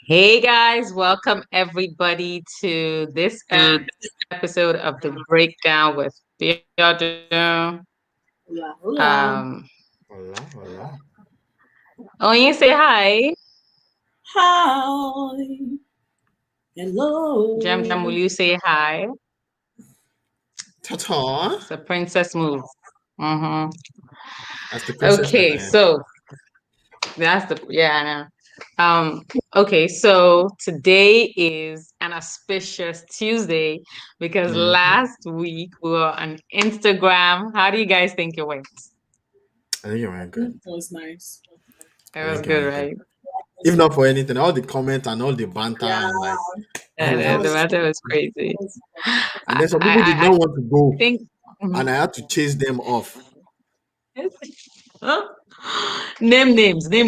Hey guys, welcome everybody to this episode of the Breakdown with Biodun. Hola, hola. Hola, hola. Oyin, say hi. Hi. Hello. Jam, will you say hi? Ta-ta. It's a princess move. Mm-hmm. That's the princess that Okay, I am. so that's I know. Okay, so today is an auspicious Tuesday because last week we were on Instagram. How do you guys think it went? I think it went good. That was nice. It was good, right? If not for anything, all the comments and all the banter and like, The weather was crazy. and then some people did not want to go, think and I had to chase them off. Name names. I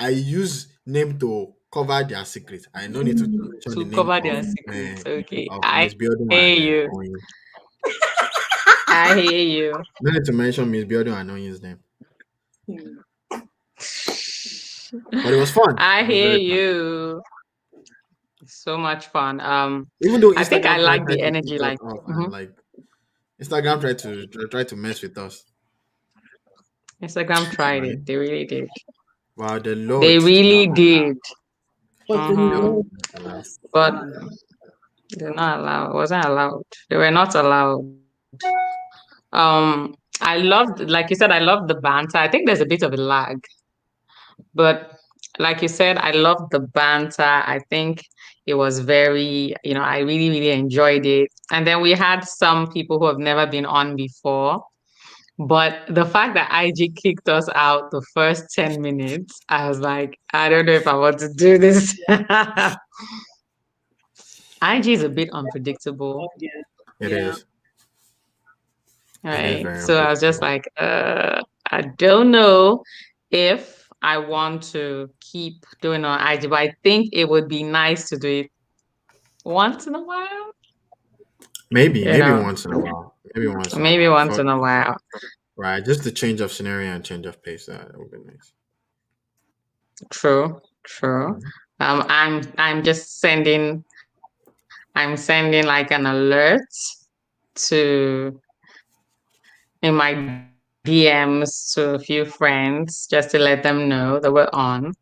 use name to cover their secret. I no need to mention the To name cover of their secrets. Okay. Miss Biodun hear and you. Oyin. I hear you. No need to mention Miss Biodun and Oyin's name. But it was fun. I It was hear very fun. you. So much fun. Even though I think I Instagram like tried the to energy. pick us Like, off and like Instagram tried to mess with us. Instagram tried Right? it. They really did. Wow, the Lord They did not really did. But the Mhm. Lord allow. But they're not allowed. It wasn't allowed. They were not allowed. I loved, like you said, I loved the banter. I think there's a bit of a lag, but like you said, I loved the banter. I think it was very, I really, really enjoyed it. And then we had some people who have never been on before. But the fact that IG kicked us out the first 10 minutes, I was like, I don't know if I want to do this. IG is a bit unpredictable, It yeah. is. It is right? very So I was just unpredictable. like, I don't know if I want to keep doing on IG, but I think it would be nice to do it once in a while, Maybe once in a while. Maybe once in a maybe while. once in a while. Right, just the change of scenario and change of pace. That would be nice. True, true. Mhm. I'm just I'm sending like an alert to in my DMs to a few friends just to let them know that we're on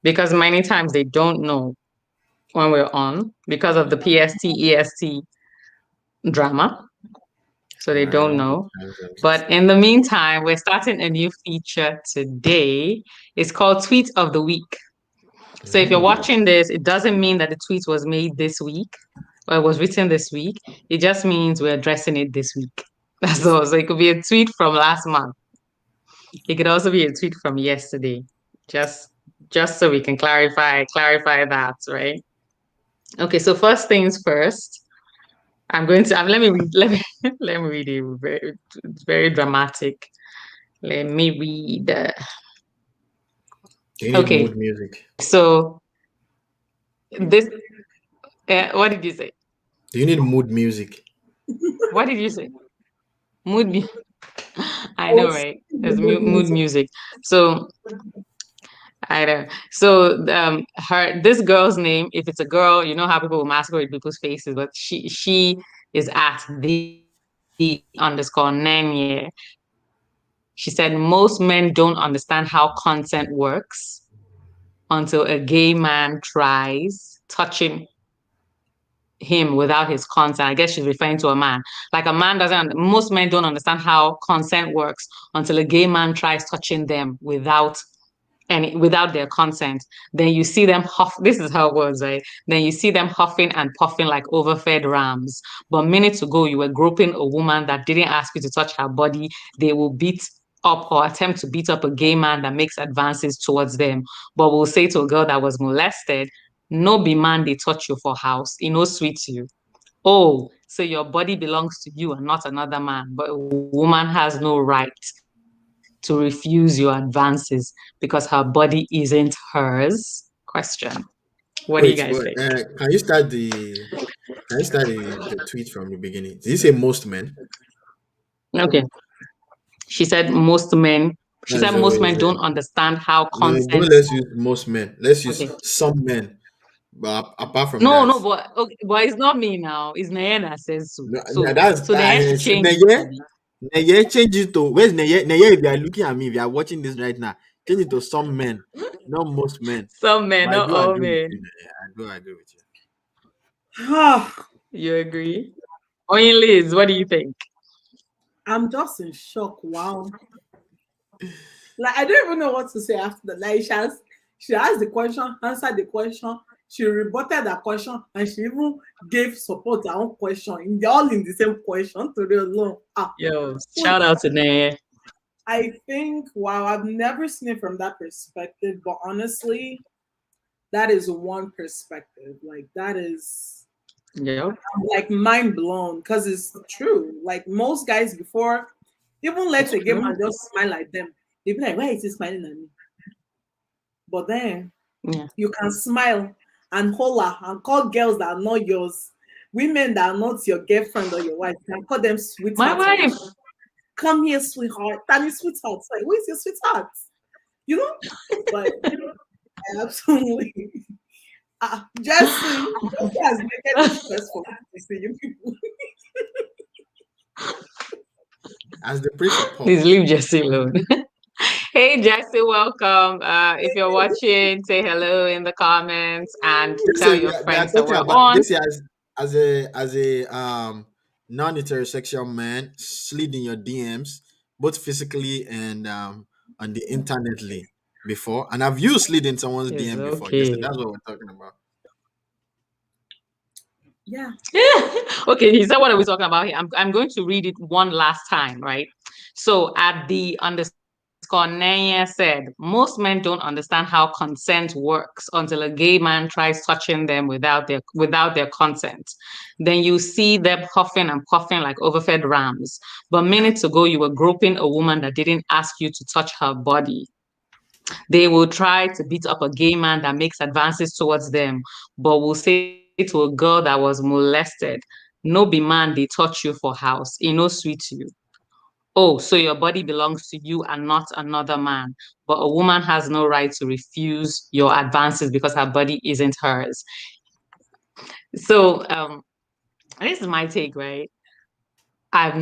because many times they don't know when we're on because of the PST EST drama. So they Right, don't all the know. time zones and But stuff. in the meantime, we're starting a new feature today. It's called Tweet of the Week. So if you're Ooh. watching this, it doesn't mean that the tweet was made this week or it was written this week. It just means we're addressing it this week. That's all. So it could be a tweet from last month. It could also be a tweet from yesterday. Just just so we can clarify that, right? Okay, so first things first. I'm going to let me let me read it. It's very dramatic. Let me read. Do you need mood Okay, music? so this. What did you say? Do you need mood music? What did you say? Mood. I I know, was right? There's the mood mood music. music. So I don't. So this girl's name, if it's a girl, you know how people will masquerade people's faces, but she is at the_Nanye. She said most men don't understand how consent works until a gay man tries touching him without his consent. I guess she's referring to a man. Like a man doesn't, most men don't understand how consent works until a gay man tries touching them without their consent. Then you see them huff. This is how it was, right? Then you see them huffing and puffing like overfed rams. But minutes ago, you were groping a woman that didn't ask you to touch her body. They will beat up or attempt to beat up a gay man that makes advances towards them. But we'll say to a girl that was molested, no be man they touch you for house. It no sweet you. Oh, so your body belongs to you and not another man. But a woman has no right to refuse your advances because her body isn't hers? Question. What do you guys Wait, think? can you start the tweet from the beginning? Did you say most men? Okay. She said most men She said most men don't understand how no, consent. don't let's use most men. Let's use Okay. some men. But apart from No, that, no, but okay, but it's not me now. It's Nayana that says so. no, So that's so Nayana should change it. Neye. Neye, change it to where's Neye? Neye, if you are looking at me, if you are watching this right now, change it to some men, not most men. Some men, But I not do all agree with men. you. Neye. I do agree with you. You agree? Oyin-Liz, what do you think? I'm just in shock. Wow. Like I don't even know what to say after that. Like she asked the question, answered the question, she rebutted that question, and she even gave support to her own question. They're all in the same question to the alone. Yo, shout out to Naya. I think wow, I've never seen it from that perspective, but honestly, that is one perspective. Like that is Yep. like mind blown because it's true. Like most guys before, even let It's a game true. and just smile at them. They'd be like, why is he smiling at me? But then Yeah. you can smile and holla and call girls that are not yours, women that are not your girlfriend or your wife, you can call them My sweetheart. wife. Come here, sweetheart. Tell me, sweetheart. Like, who is your sweetheart? You know? But absolutely. Jesse has made me stressful to see you people. As the prince of pop. Please leave Jesse alone. Hey Jesse, welcome. If you're watching, say hello in the comments and tell So your we are friends that talking we're about on. this as a non-heterosexual man slid in your DMs, both physically and on the internetly before. And I've used slid in someone's It's DM before. Just okay. that's what we're talking about. Yeah. Okay, he said what are we talking about here? I'm going to read it one last time, right? So at the underscore Nanya said, most men don't understand how consent works until a gay man tries touching them without their consent. Then you see them huffing and puffing like overfed rams. But minutes ago you were groping a woman that didn't ask you to touch her body. They will try to beat up a gay man that makes advances towards them, but will say to a girl that was molested, no be man, they touch you for house. It no sweet to you. Oh, so your body belongs to you and not another man. But a woman has no right to refuse your advances because her body isn't hers. So this is my take, right? I've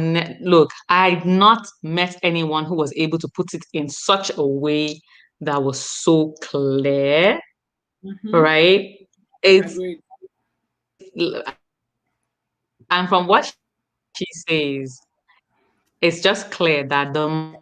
not met anyone who was able to put it in such a way that was so clear, Mm-hmm. right? It's Agreed. and from what she says, it's just clear that the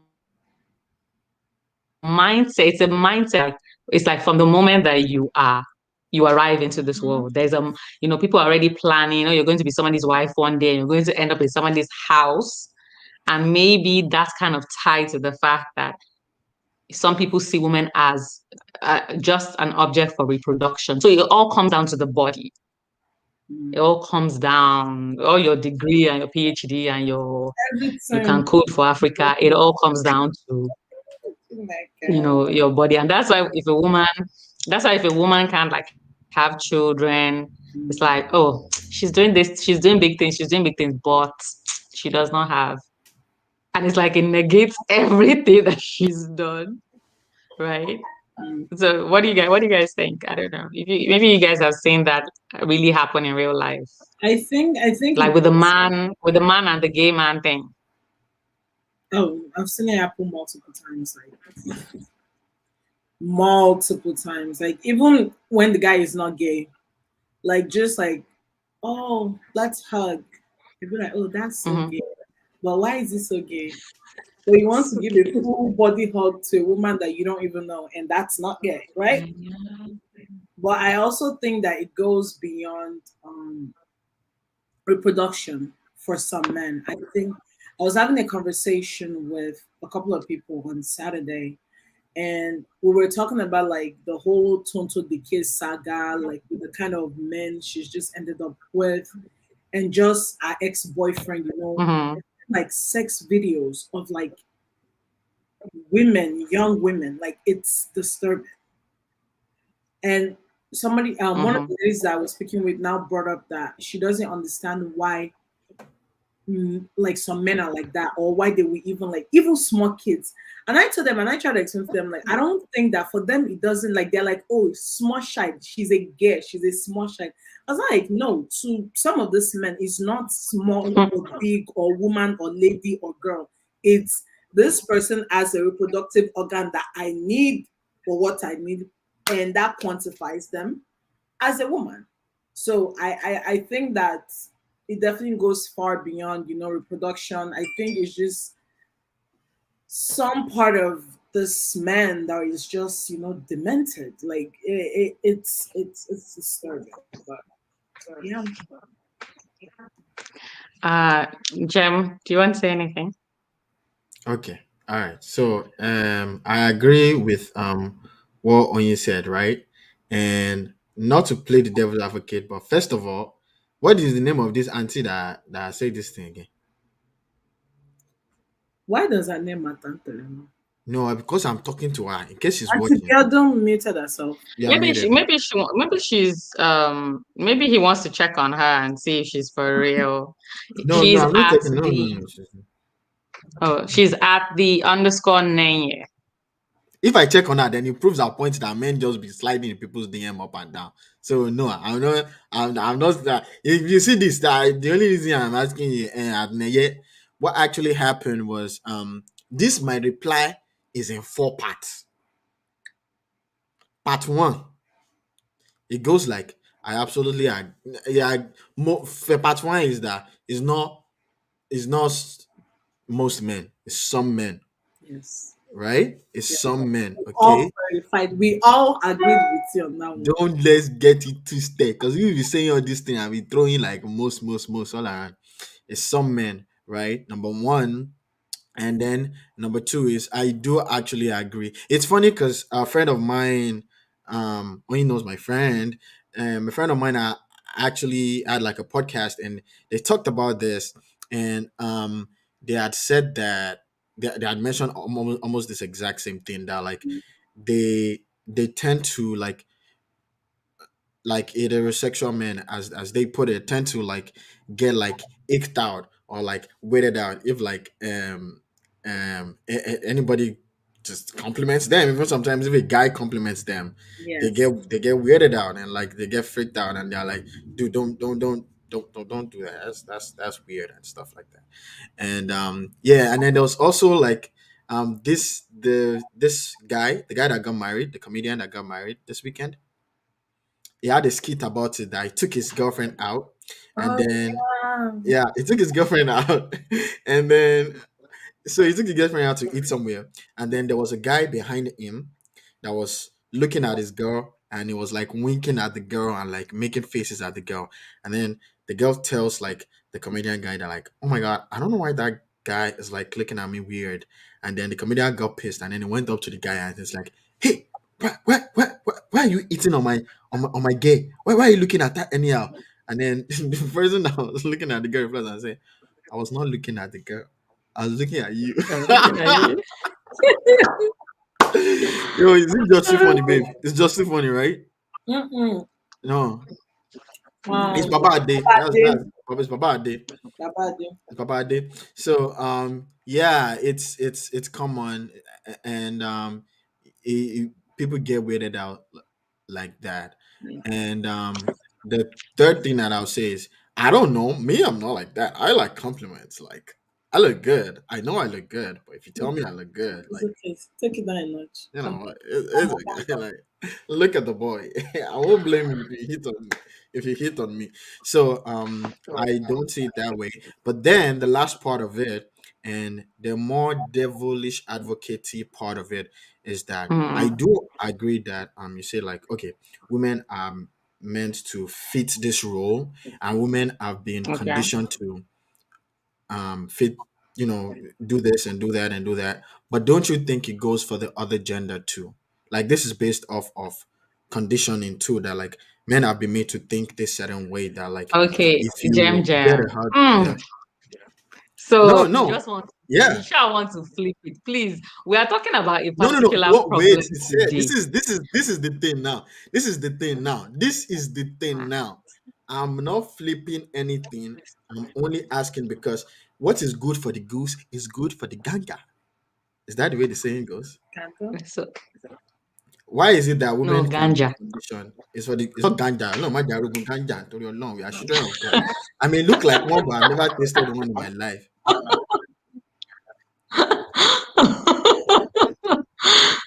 mindset, it's a mindset, it's like from the moment that you arrive into this Mm-hmm. world. There's people are already planning, you're going to be somebody's wife one day, and you're going to end up in somebody's house. And maybe that's kind of tied to the fact that some people see women as just an object for reproduction. So it all comes down to the body. It all comes down, all your degree and your PhD and you can Everything. code for Africa. It all comes down to, Oh my God. your body. And that's why if a woman can't like have children, it's like, oh, she's doing this, she's doing big things, but she does not have. And it's like it negates everything that she's done, right? So what do you guys think? I don't know. Maybe you guys have seen that really happen in real life. I think Like it does. with the man and the gay man thing. Oh, I've seen it happen multiple times, like multiple times. Like even when the guy is not gay, like just like, oh, let's hug. You'd be like, oh, that's so Mm-hmm. gay. But why is it so gay? So you want to So give a gay. full body hug to a woman that you don't even know, and that's not gay, right? But I also think that it goes beyond reproduction for some men. I think I was having a conversation with a couple of people on Saturday, and we were talking about like the whole Tonto Decay saga, like with the kind of men she's just ended up with, and just our ex-boyfriend, Mm-hmm. like sex videos of like women, young women, like it's disturbing. And somebody, one of Mm-hmm. the ladies that I was speaking with now brought up that she doesn't understand why like some men are like that, or why they will even like even small kids. And I told them, and I try to explain to them, like I don't think that for them it doesn't, like they're like, oh, small child, she's a girl, she's a small child. I was like, no, to some of these men, it's not small or big or woman or lady or girl. It's this person has a reproductive organ that I need for what I need, and that quantifies them as a woman. So I think that it definitely goes far beyond, reproduction. I think it's just some part of this man that is just, demented. Like it's disturbing. But yeah. Uh, Jem, do you want to say anything? Okay. All right. So I agree with what Onye said, right? And not to play the devil's advocate, but first of all, what is the name of this auntie that said this thing again? Why does that name matter to them? No, because I'm talking to her in case she's Auntie watching. Biodun muted herself. Yeah, muted. Maybe he wants to check on her and see if she's for real. No, no, She's I'm not at taking. No, no, the no. she's at the underscore Nenye. If I check on her, then it proves our point that men just be sliding in people's DM up and down. So no, I'm not. I'm not. If you see this, the only reason I'm asking you, Adneye, what actually happened was, this my reply is in 4 parts. Part one, it goes like, I absolutely, yeah. Part one is that it's not most men, it's some men, Yes. right? It's Yeah. some men, All okay. verified. We all agreed with you on that one. Don't let's get it twisted, because we be saying all these things and be throwing like most all around. It's some men, right? Number one. And then number two is, I do actually agree. It's funny because a friend of mine, he knows my friend, a friend of mine actually had like a podcast, and they talked about this, and they had said that they had mentioned almost this exact same thing, that like they tend to like heterosexual men, as they put it, tend to like get like icked out or like weirded out if like anybody just compliments them. Even sometimes if a guy compliments them, Yes. they get weirded out, and like they get freaked out, and they're like, dude, don't do that. That's weird and stuff like that. And yeah, and then there was also like this guy, the guy that got married, the comedian that got married this weekend. He had a skit about it, that he took his girlfriend out, and Oh then yeah. yeah, he took his girlfriend out, and then so he took his girlfriend out to eat somewhere, and then there was a guy behind him that was looking at his girl, and he was like winking at the girl and like making faces at the girl, and then the girl tells like the comedian guy that like, oh my god, I don't know why that guy is like looking at me weird, and then the comedian got pissed, and then he went up to the guy and it's like, hey, why are you eating on my gay? Why are you looking at that anyhow? And then the person that was looking at the girl replies and say, I was not looking at the girl. I was looking at you. I'm looking at you. Yo, is it just too funny, babe? It's just too funny, right? Mm-mm. No, it's Wow. Papa Ade. That's it's Papa Ade. Babadi. It's Papa Ade. So yeah, it's common, and people get weirded out like that. Yeah. And the third thing that I'll say is, I don't know, me, I'm not like that. I like compliments. Like, I look good. I know I look good, but if you tell me I look good, It's like, okay. Take it down a notch. you Come know, on. it's okay. Like, look at the boy. I won't blame you if you hit on me. If you hit on me, so I don't see it that way. But then the last part of it, and the more devilish advocate part of it, is that I Mm, do agree that you say like, okay, women are meant to fit this role, and women have been okay. conditioned to fit, do this and do that and do that. But don't you think it goes for the other gender too? Like, this is based off of conditioning too, that like men have been made to think this certain way, that like Okay, if Jam you get Jam. a hard, yeah. Mm. No, So you no, just want you yeah. sure want to flip it, please. We are talking about a No, no, no. particular What? Wait. problem He said, today. this is the thing now. This is the thing now. This is the thing now. I'm not flipping anything. I'm only asking because what is good for the goose is good for the gander. Is that the way the saying goes? Canto? So Why is it that no women can get ganja. condition? It's not ganja. No, my jarugun ganja. To your long, we are children of God. I may look like one, but I've never tasted one in my life.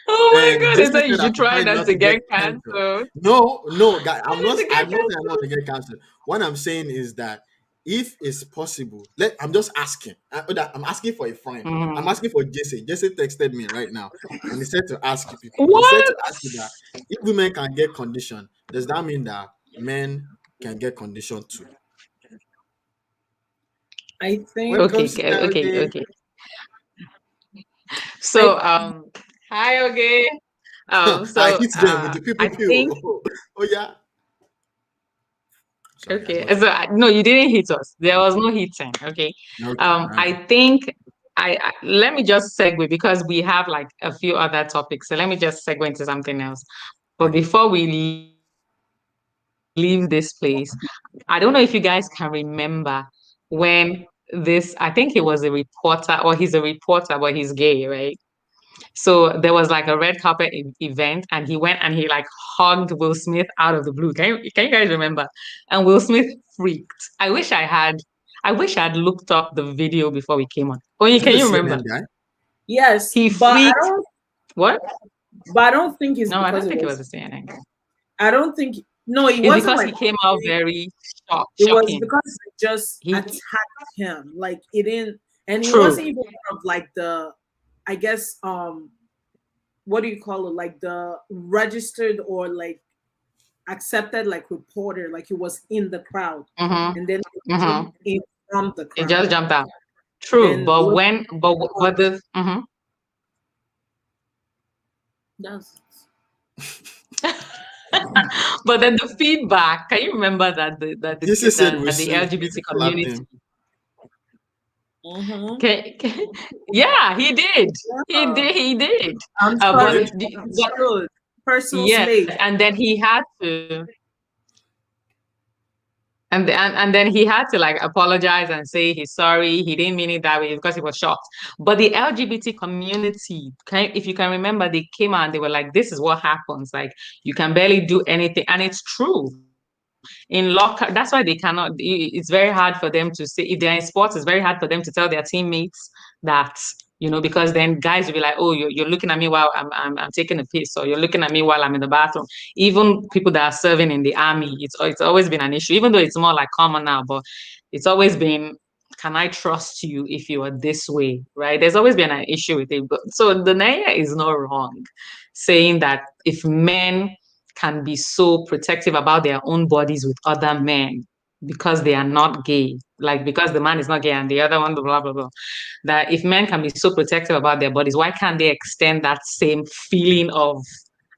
Oh my And god! They Jesse said you said I should should try try not not to to get get cancer. cancer. No, guy, I'm Not not. to get I'm not saying I cancer. want to get cancer. What I'm saying is that if it's possible, I'm just asking. I'm asking for a friend. I'm Mhm. asking for Jesse. Jesse texted me right now, and he said to ask you people. He said to What? ask you that if women can get condition, does that mean that men can get condition too? I think Welcome, Okay, Sister okay, Oge. okay. I So hi, okay. I hit them with the people I think peel. Oh yeah. Sorry, I okay. got So no, you didn't hit us. There was no hitting. Okay. you. Okay, all right. I think I let me just segue because we have like a few other topics. So let me just segue into something else. But Okay. before we leave this place, I don't know if you guys can remember when I think he was a reporter, or he's a reporter, but he's gay, right? So there was like a red carpet event, and he went and he like hugged Will Smith out of the blue. Can you guys remember? And Will Smith freaked. I wish I had looked up the video before we came on. Oh, Is can it a you remember? CNN guy? yes, He freaked. What? but I don't think it's No, I because don't it think it was. was a CNN guy. I don't think no, it It's wasn't because like he came out very it was shocking. because it just He attacked him. Like it didn't, and it true. wasn't even of like the, I guess what do you call it? Like the registered or like accepted like reporter, like he was in the crowd, Mm-hmm. and then he Mm-hmm. jumped in from the It crowd. just jumped out. True, And but Will when, but the, mhm. does. But then the feedback. Can you remember that Jesse said that the Will LGBT slapped community? him. Mm-hmm. Yeah, he did. He Yeah. did. He did. I'm He sorry. did. But Understood. Personal yes, space. and then he had to. And then he had to like apologize and say he's sorry. He didn't mean it that way because he was shocked. But the LGBT community, if you can remember, they came out and they were like, "This is what happens. Like you can barely do anything," and it's true. In locker, that's why they cannot. It's very hard for them to say if they're in sports. It's very hard for them to tell their teammates that because then guys will be like, "Oh, you're looking at me while I'm taking a piss, or you're looking at me while I'm in the bathroom." Even people that are serving in the army, it's always been an issue, even though it's more like common now, but it's always been, can I trust you if you are this way, right? There's always been an issue with it. But, so the Naya is not wrong saying that if men can be so protective about their own bodies with other men because they are not gay, like because the man is not gay and the other one, blah, blah, blah, that if men can be so protective about their bodies, why can't they extend that same feeling of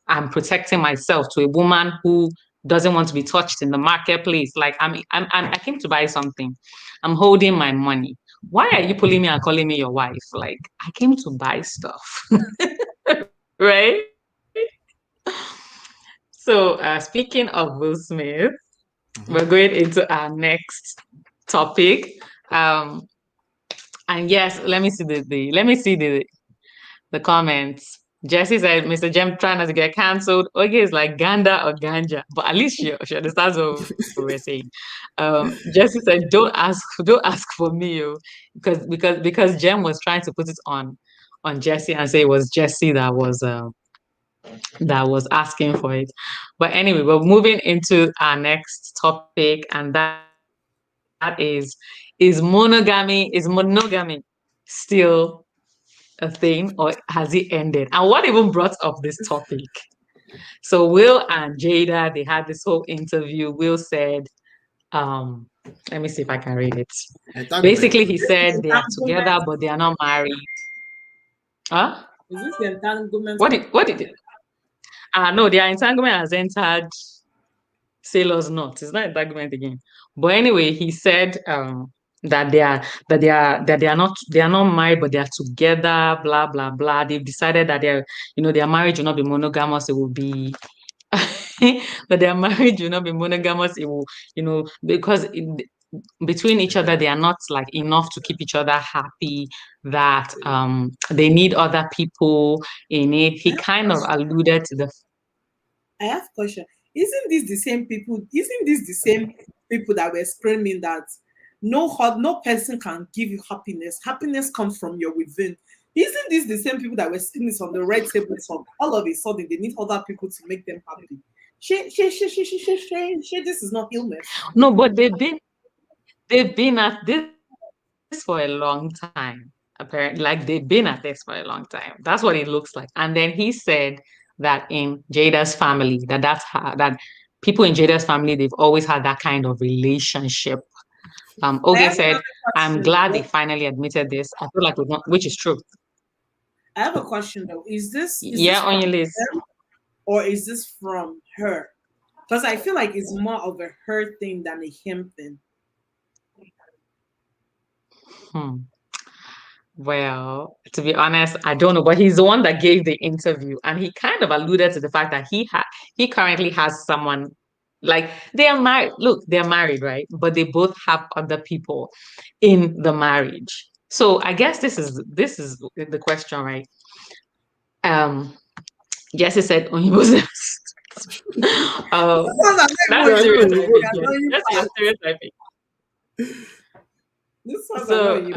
I'm protecting myself to a woman who doesn't want to be touched in the marketplace? Like I came to buy something. I'm holding my money. Why are you pulling me and calling me your wife? Like I came to buy stuff, right? So speaking of Will Smith, we're Mhm. going into our next topic. Um, and yes, let me see the comments. Jesse said, Mr. Jem trying not to get cancelled. Okay, it's like Ganda or Ganja, but at least she understands what we're saying. Jesse said, don't ask for me, because Jem was trying to put it on Jesse and say it was Jesse that was asking for it. But anyway, we're moving into our next topic, and that is monogamy still a thing, or has it ended? And what even brought up this topic? So Will and Jada, they had this whole interview. Will said, um, let me see if I can read it. Entanglement. Basically, he said they are Entanglement. together, but they are not married. Huh? Is this the entanglement? What did it? No, their entanglement has entered sailor's knot. It's not entanglement again. But anyway, he said that they are not married, but they are together. Blah blah blah. They've decided that their marriage will not be monogamous. It will be that their marriage will not be monogamous. It will, because between each other they are not like enough to keep each other happy. That they need other people in it. I He have a kind of question. alluded to the. I have a question. Isn't this the same people? Isn't this the same people that were screaming that no person can give you happiness? Happiness comes from your within. Isn't this the same people that were sitting this on the red table talk? All of a sudden, they need other people to make them happy. This is not illness. No, but they've been at this for a long time. Apparently, like they've been at this for a long time. That's what it looks like. And then he said that in Jada's family, that people in Jada's family, they've always had that kind of relationship. I Oge have said, another "I'm question. glad they finally admitted this. I feel like we've not," which is true. I have a question though. Is this Yeah, on from your list. them or is this from her? Because I feel like it's more of a her thing than a him thing. Hmm. Well, to be honest, I don't know, but he's the one that gave the interview, and he kind of alluded to the fact that he currently has someone, like they are married. Look, they're married, right? But they both have other people in the marriage. So I guess this is the question, right? Um, Jesse said when he was um This one I'm not that's Yeah, I even know used you to stereotyping. would. the Yeah. annoying That's your part. stereotyping. This one's So annoying.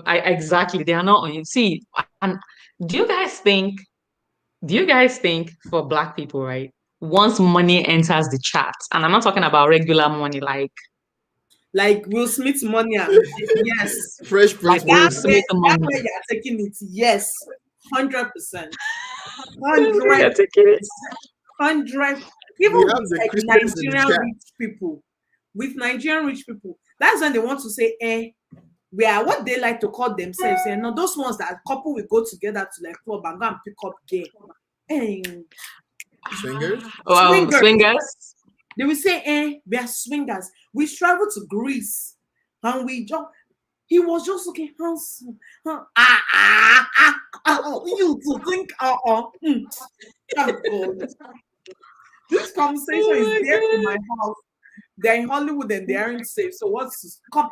I exactly they are not on you. See, and do you guys think do you guys think for black people, right? Once money enters the chat, and I'm not talking about regular money, Like Will Smith money and yes. Fresh like Prince Will That money. way Smith that money. way you're taking it, yes. 100%. That's where 100 you're taking it. 100 We even have with the like Christians in the Nigerian chat. rich people. With Nigerian rich people, that's when they want to say, we are what they like to call themselves. No, those ones that couple will go together to like club and go and pick up gay. Eh, Swingers. swingers. Swingers. They will say, we are swingers. We travel to Greece and we just he was just looking handsome. You to think, thank God. This conversation is Oh there in my my house. They're in Hollywood and they aren't safe. So what's come?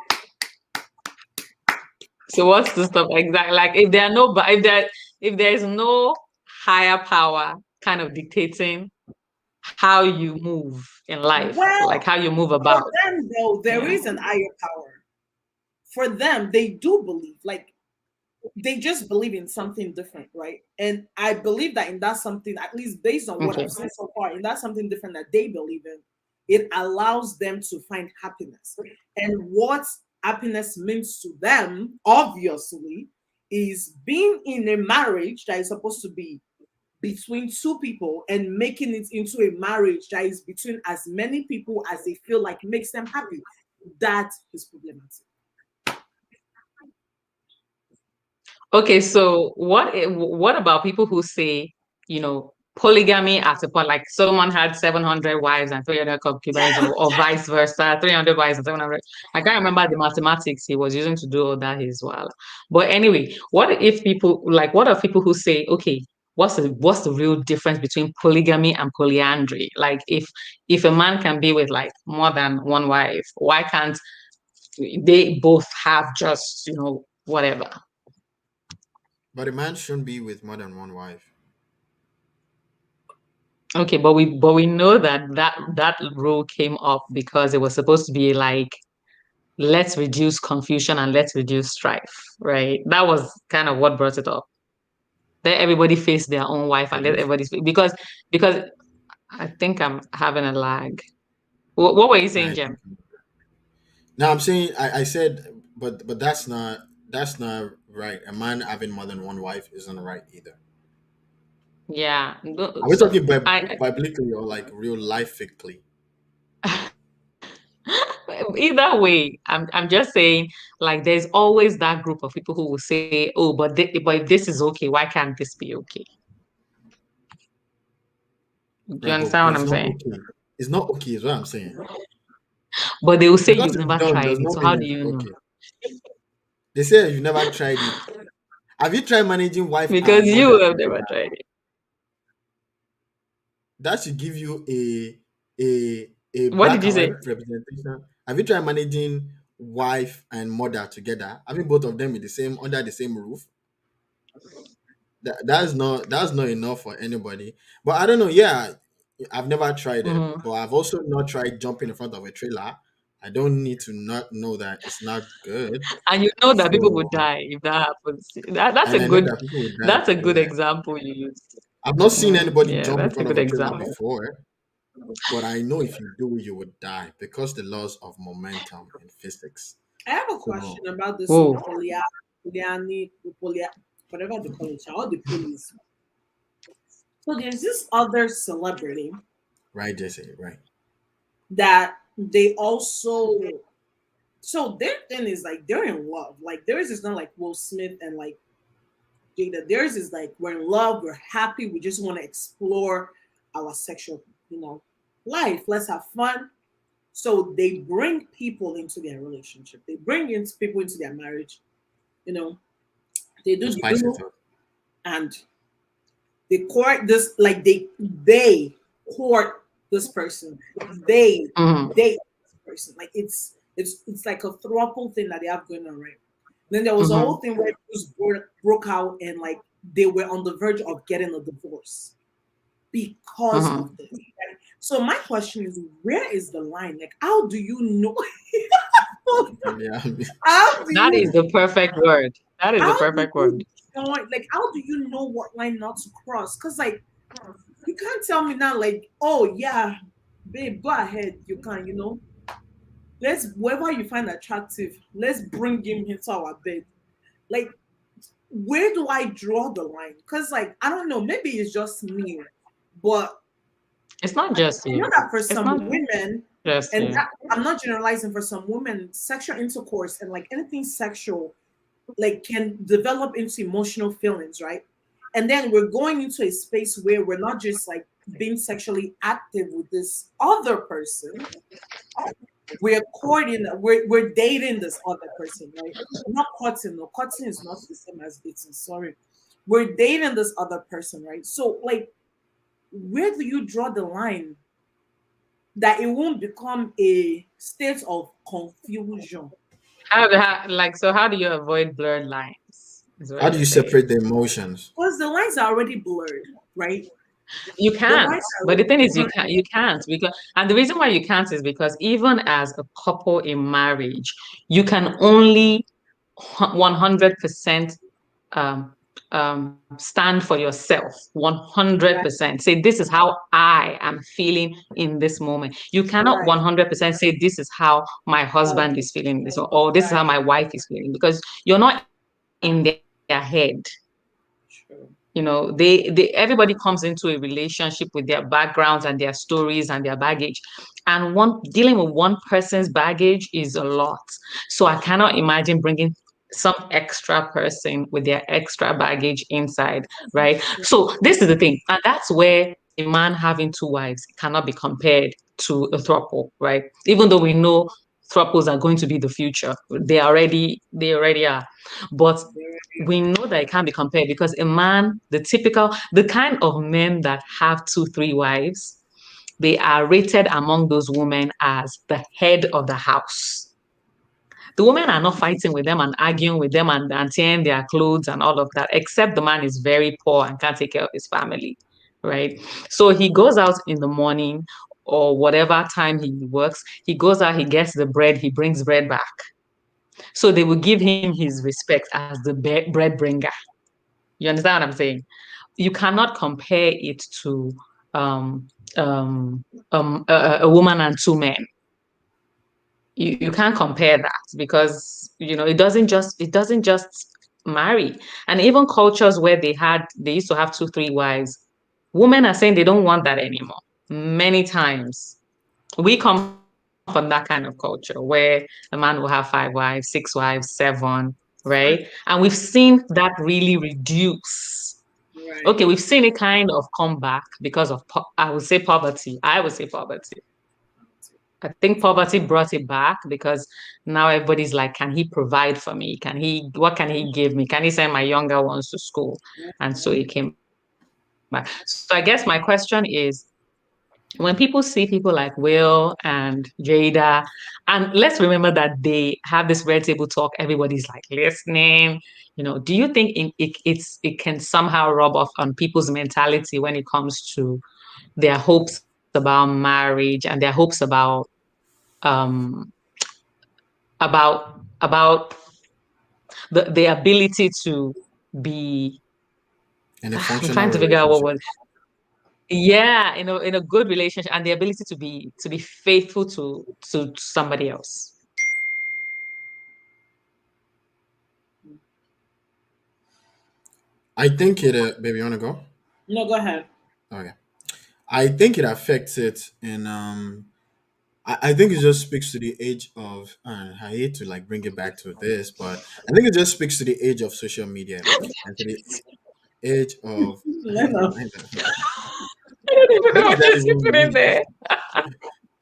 So what's the stuff exactly? Like if there are no, but if there is no higher power kind of dictating how you move in life, like Well, how you move for about. them though, there Yeah. is an higher power. For them, they do believe, like they just believe in something different, right? And I believe that in that something, at least based on what Okay. I've seen so far, in that something different that they believe in, it allows them to find happiness. And what happiness means to them, obviously, is being in a marriage that is supposed to be between two people and making it into a marriage that is between as many people as they feel like makes them happy. That is problematic. Okay, so what about people who say, polygamy at a point, like Solomon had 700 wives and 300 concubines, or vice versa, 300 wives and 700. I can't remember the mathematics he was using to do all that as well. But anyway, what are people who say, okay, what's the real difference between polygamy and polyandry? Like if a man can be with like more than one wife, why can't they both have just, whatever? But a man shouldn't be with more than one wife. Okay, but we know that rule came up because it was supposed to be like, let's reduce confusion and let's reduce strife, right? That was kind of what brought it up. Let everybody face their own wife and let Okay. everybody because I think I'm having a lag. What were you saying, I Jem? think. Now I'm saying I said, but that's not right. A man having more than one wife isn't right either. Yeah, Are we talking I biblically or like real lifeically? either way, I'm just saying, like, there's always that group of people who will say, oh, but if this is okay, why can't this be okay? Do you Right, but understand but what it's I'm not saying? okay. It's not okay, is what I'm saying. But they will say Because you've it's never done tried does it. not So mean how do it's you know? okay. They say you never tried it. Have you tried managing wife Because and you mother have never together? tried it. that should give you a What did black you and white say? representation. Have you tried managing wife and mother together? Having both of them in the same under the same roof? That's not enough for anybody. But I don't know. Yeah, I've never tried it, Mhm. but I've also not tried jumping in front of a trailer. I don't need to not know that it's not good. And you know that people would So, die if that happens. That's a and I know good that people would die that's to a do good that. example you used. I've not seen anybody Yeah, jump in that's a front of good a trailer example. before, but I know if you do, you would die because the laws of momentum in physics. I have a So, question about this Whoa. whatever they call it, all the police. So there's this other celebrity right, Jesse, right. that they also, so their thing is like they're in love. Like theirs is not like Will Smith and like Jada. Theirs is like we're in love, we're happy, we just want to explore our sexual, life. Let's have fun. So they bring people into their relationship. They bring in people into their marriage. You know, they To do the spice it do up. and they court this like they court this person. They Mhm. date this person. Like it's like a throuple thing that they have going on, right? Then there was a whole Mhm. thing where it just broke out and like they were on the verge of getting a divorce because of Mhm. this. Right? So my question is, where is the line? Like, how do you know? Yeah, how do That is you the perfect word. That is the how do perfect word. you join? Like, how do you know what line not to cross? Because like you can't tell me now, like, oh yeah, babe, go ahead, you can, let's whoever you find attractive, let's bring him into our bed. Like, where do I draw the line? Because like I don't know, maybe it's just me, but It's not just I know you. that for It's some not women, just and you. I'm not generalizing, for some women, sexual intercourse and like anything sexual like can develop into emotional feelings, right? And then we're going into a space where we're not just like being sexually active with this other person. We're courting, we're dating this other person, right? Not courting. No, courting is not the same as dating. Sorry. We're dating this other person, right? So like where do you draw the line that it won't become a state of confusion? How do you avoid blurred lines? Is what how do you're you saying. separate the emotions? Because the lines are already blurred, right? You The can't. lines are But the already thing is, blurred. you can't because, and the reason why you can't is because even as a couple in marriage, you can only 100% um, stand for yourself. Right, 100% say this is how I am feeling in this moment. You cannot right. 100% say this is how my husband is feeling this, or this is how Right. my wife is feeling, because you're not in their head. True. They everybody comes into a relationship with their backgrounds and their stories and their baggage, and one dealing with one person's baggage is a lot. So I cannot imagine bringing some extra person with their extra baggage inside, right? True. So this is the thing, and that's where a man having two wives cannot be compared to a throuple, right? Even though we know throuples are going to be the future, they already are, but Very we know that it can't be compared because a man, the kind of men that have two, three wives, they are rated among those women as the head of the house. The women are not fighting with them and arguing with them and tearing their clothes and all of that, except the man is very poor and can't take care of his family, right? So he goes out in the morning or whatever time he works, he goes out, he gets the bread, he brings bread back. So they will give him his respect as the bread bringer. You understand what I'm saying? You cannot compare it to um, a woman and two men. You can't compare that because it doesn't just marry. And even cultures where they used to have two, three wives, women are saying they don't want that anymore. Many times. We come from that kind of culture where a man will have five wives, six wives, seven, right? fun. And we've seen that really reduce. Okay, Right. we've seen it kind of come back because of, I would say poverty. I would say poverty. I think poverty brought it back because now everybody's like, can he provide for me? What can he give me? Can he send my younger ones to school? And so it came back. So I guess my question is, when people see people like Will and Jada, and let's remember that they have this red table talk, everybody's like listening. Do you think it can somehow rub off on people's mentality when it comes to their hopes about marriage and their hopes um about the ability to be In a I'm functional trying to figure out what relationship. was yeah, in a good relationship and the ability to be faithful to somebody else. I think it, baby, you want to go? No, go ahead. Okay. I think it affects it in I think it just speaks to the age of I hate to like bring it back to this, but I think it just speaks to the age of social media and to the age of Let us. I don't even know what does what that else you even put in mean? there.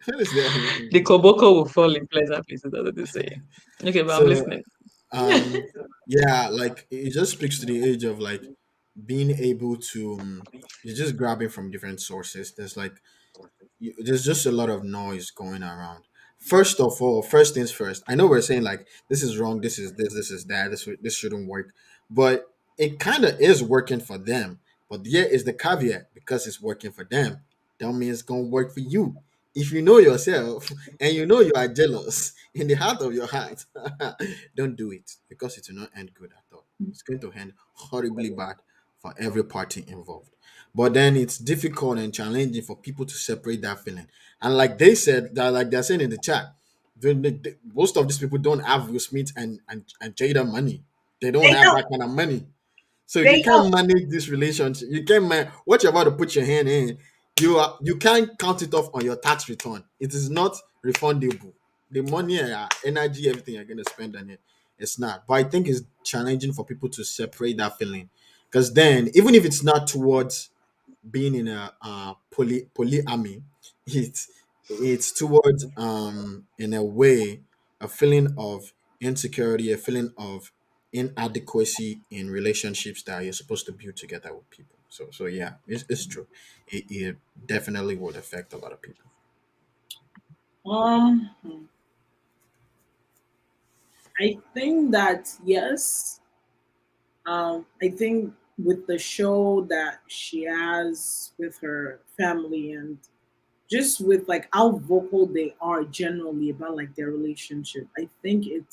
What does that even The mean? koboko will fall in pleasant places. That's what they say. Okay, but I'm So listening. um yeah, like it just speaks to the age of like being able to you're just grabbing from different sources. There's like there's just a lot of noise going around. First of all, first things first. I know we're saying like this is wrong, this is that, this shouldn't work, but it kind of is working for them. But here is the caveat: because it's working for them, don't mean it's gonna work for you. If you know yourself and you know you are jealous in the heart of your heart, don't do it because it will not end good at all. It's going to end horribly bad for every party involved. But then it's difficult and challenging for people to separate that feeling. And like they said, that like they're saying in the chat, most of these people don't have Will Smith and Jada money. They don't They have don't. that kind of money. So if you They don't. can't manage this relationship, you can't what you're about to put your hand in, you can't count it off on your tax return. It is not refundable. The money, energy, everything you're gonna spend on it, it's not. But I think it's challenging for people to separate that feeling. Because then, even if it's not towards being in a polyamy, it's it's towards in a way a feeling of insecurity, a feeling of inadequacy in relationships that you're supposed to build together with people. So yeah, it's true. It definitely would affect a lot of people. Um, I think that yes. I think with the show that she has with her family and just with like how vocal they are generally about like their relationship, I think it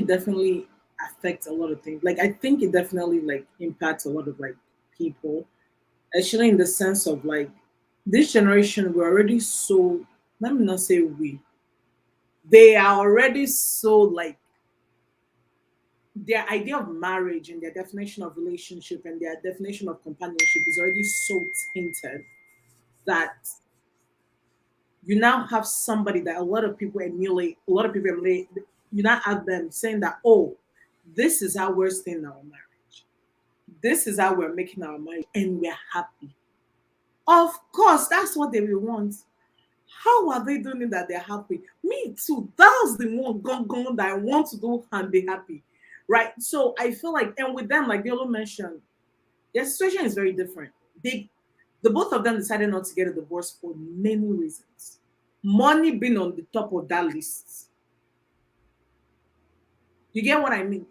definitely affects a lot of things. Like I think it definitely like impacts a lot of like people, actually in the sense of like this generation we're already so, let me not say we, they are already so like their idea of marriage and their definition of relationship and their definition of companionship is already so tainted that you now have somebody that a lot of people emulate, you now have them saying that, oh, this is how we're staying in our marriage. This is how we're making our marriage and we're happy. Of course, that's what they will want. How are they doing it that they're happy? Me too. That's the one gone that I want to do and be happy. Right. So I feel like, and with them, like Biolo mentioned, their situation is very different. The both of them decided not to get a divorce for many reasons. Money being on the top of that list. You get what I mean?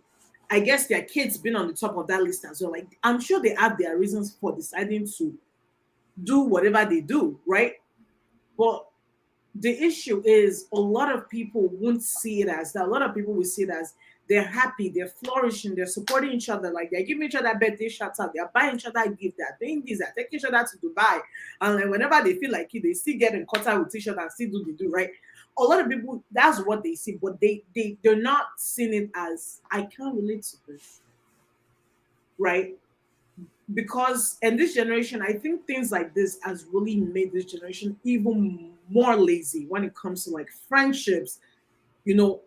I guess their kids being on the top of that list as well. Like I'm sure they have their reasons for deciding to do whatever they do, right? But the issue is a lot of people won't see it as that. A lot of people will see it as they're happy, they're flourishing, they're supporting each other, like they're giving each other birthday shout out, they're buying each other gifts, they're doing this, they're taking each other to Dubai. And then whenever they feel like it, they still get in contact with each other and still do the do, right? A lot of people, that's what they see, but they're not seeing it as I can't relate to this, right? Because in this generation, I think things like this has really made this generation even more lazy when it comes to like friendships,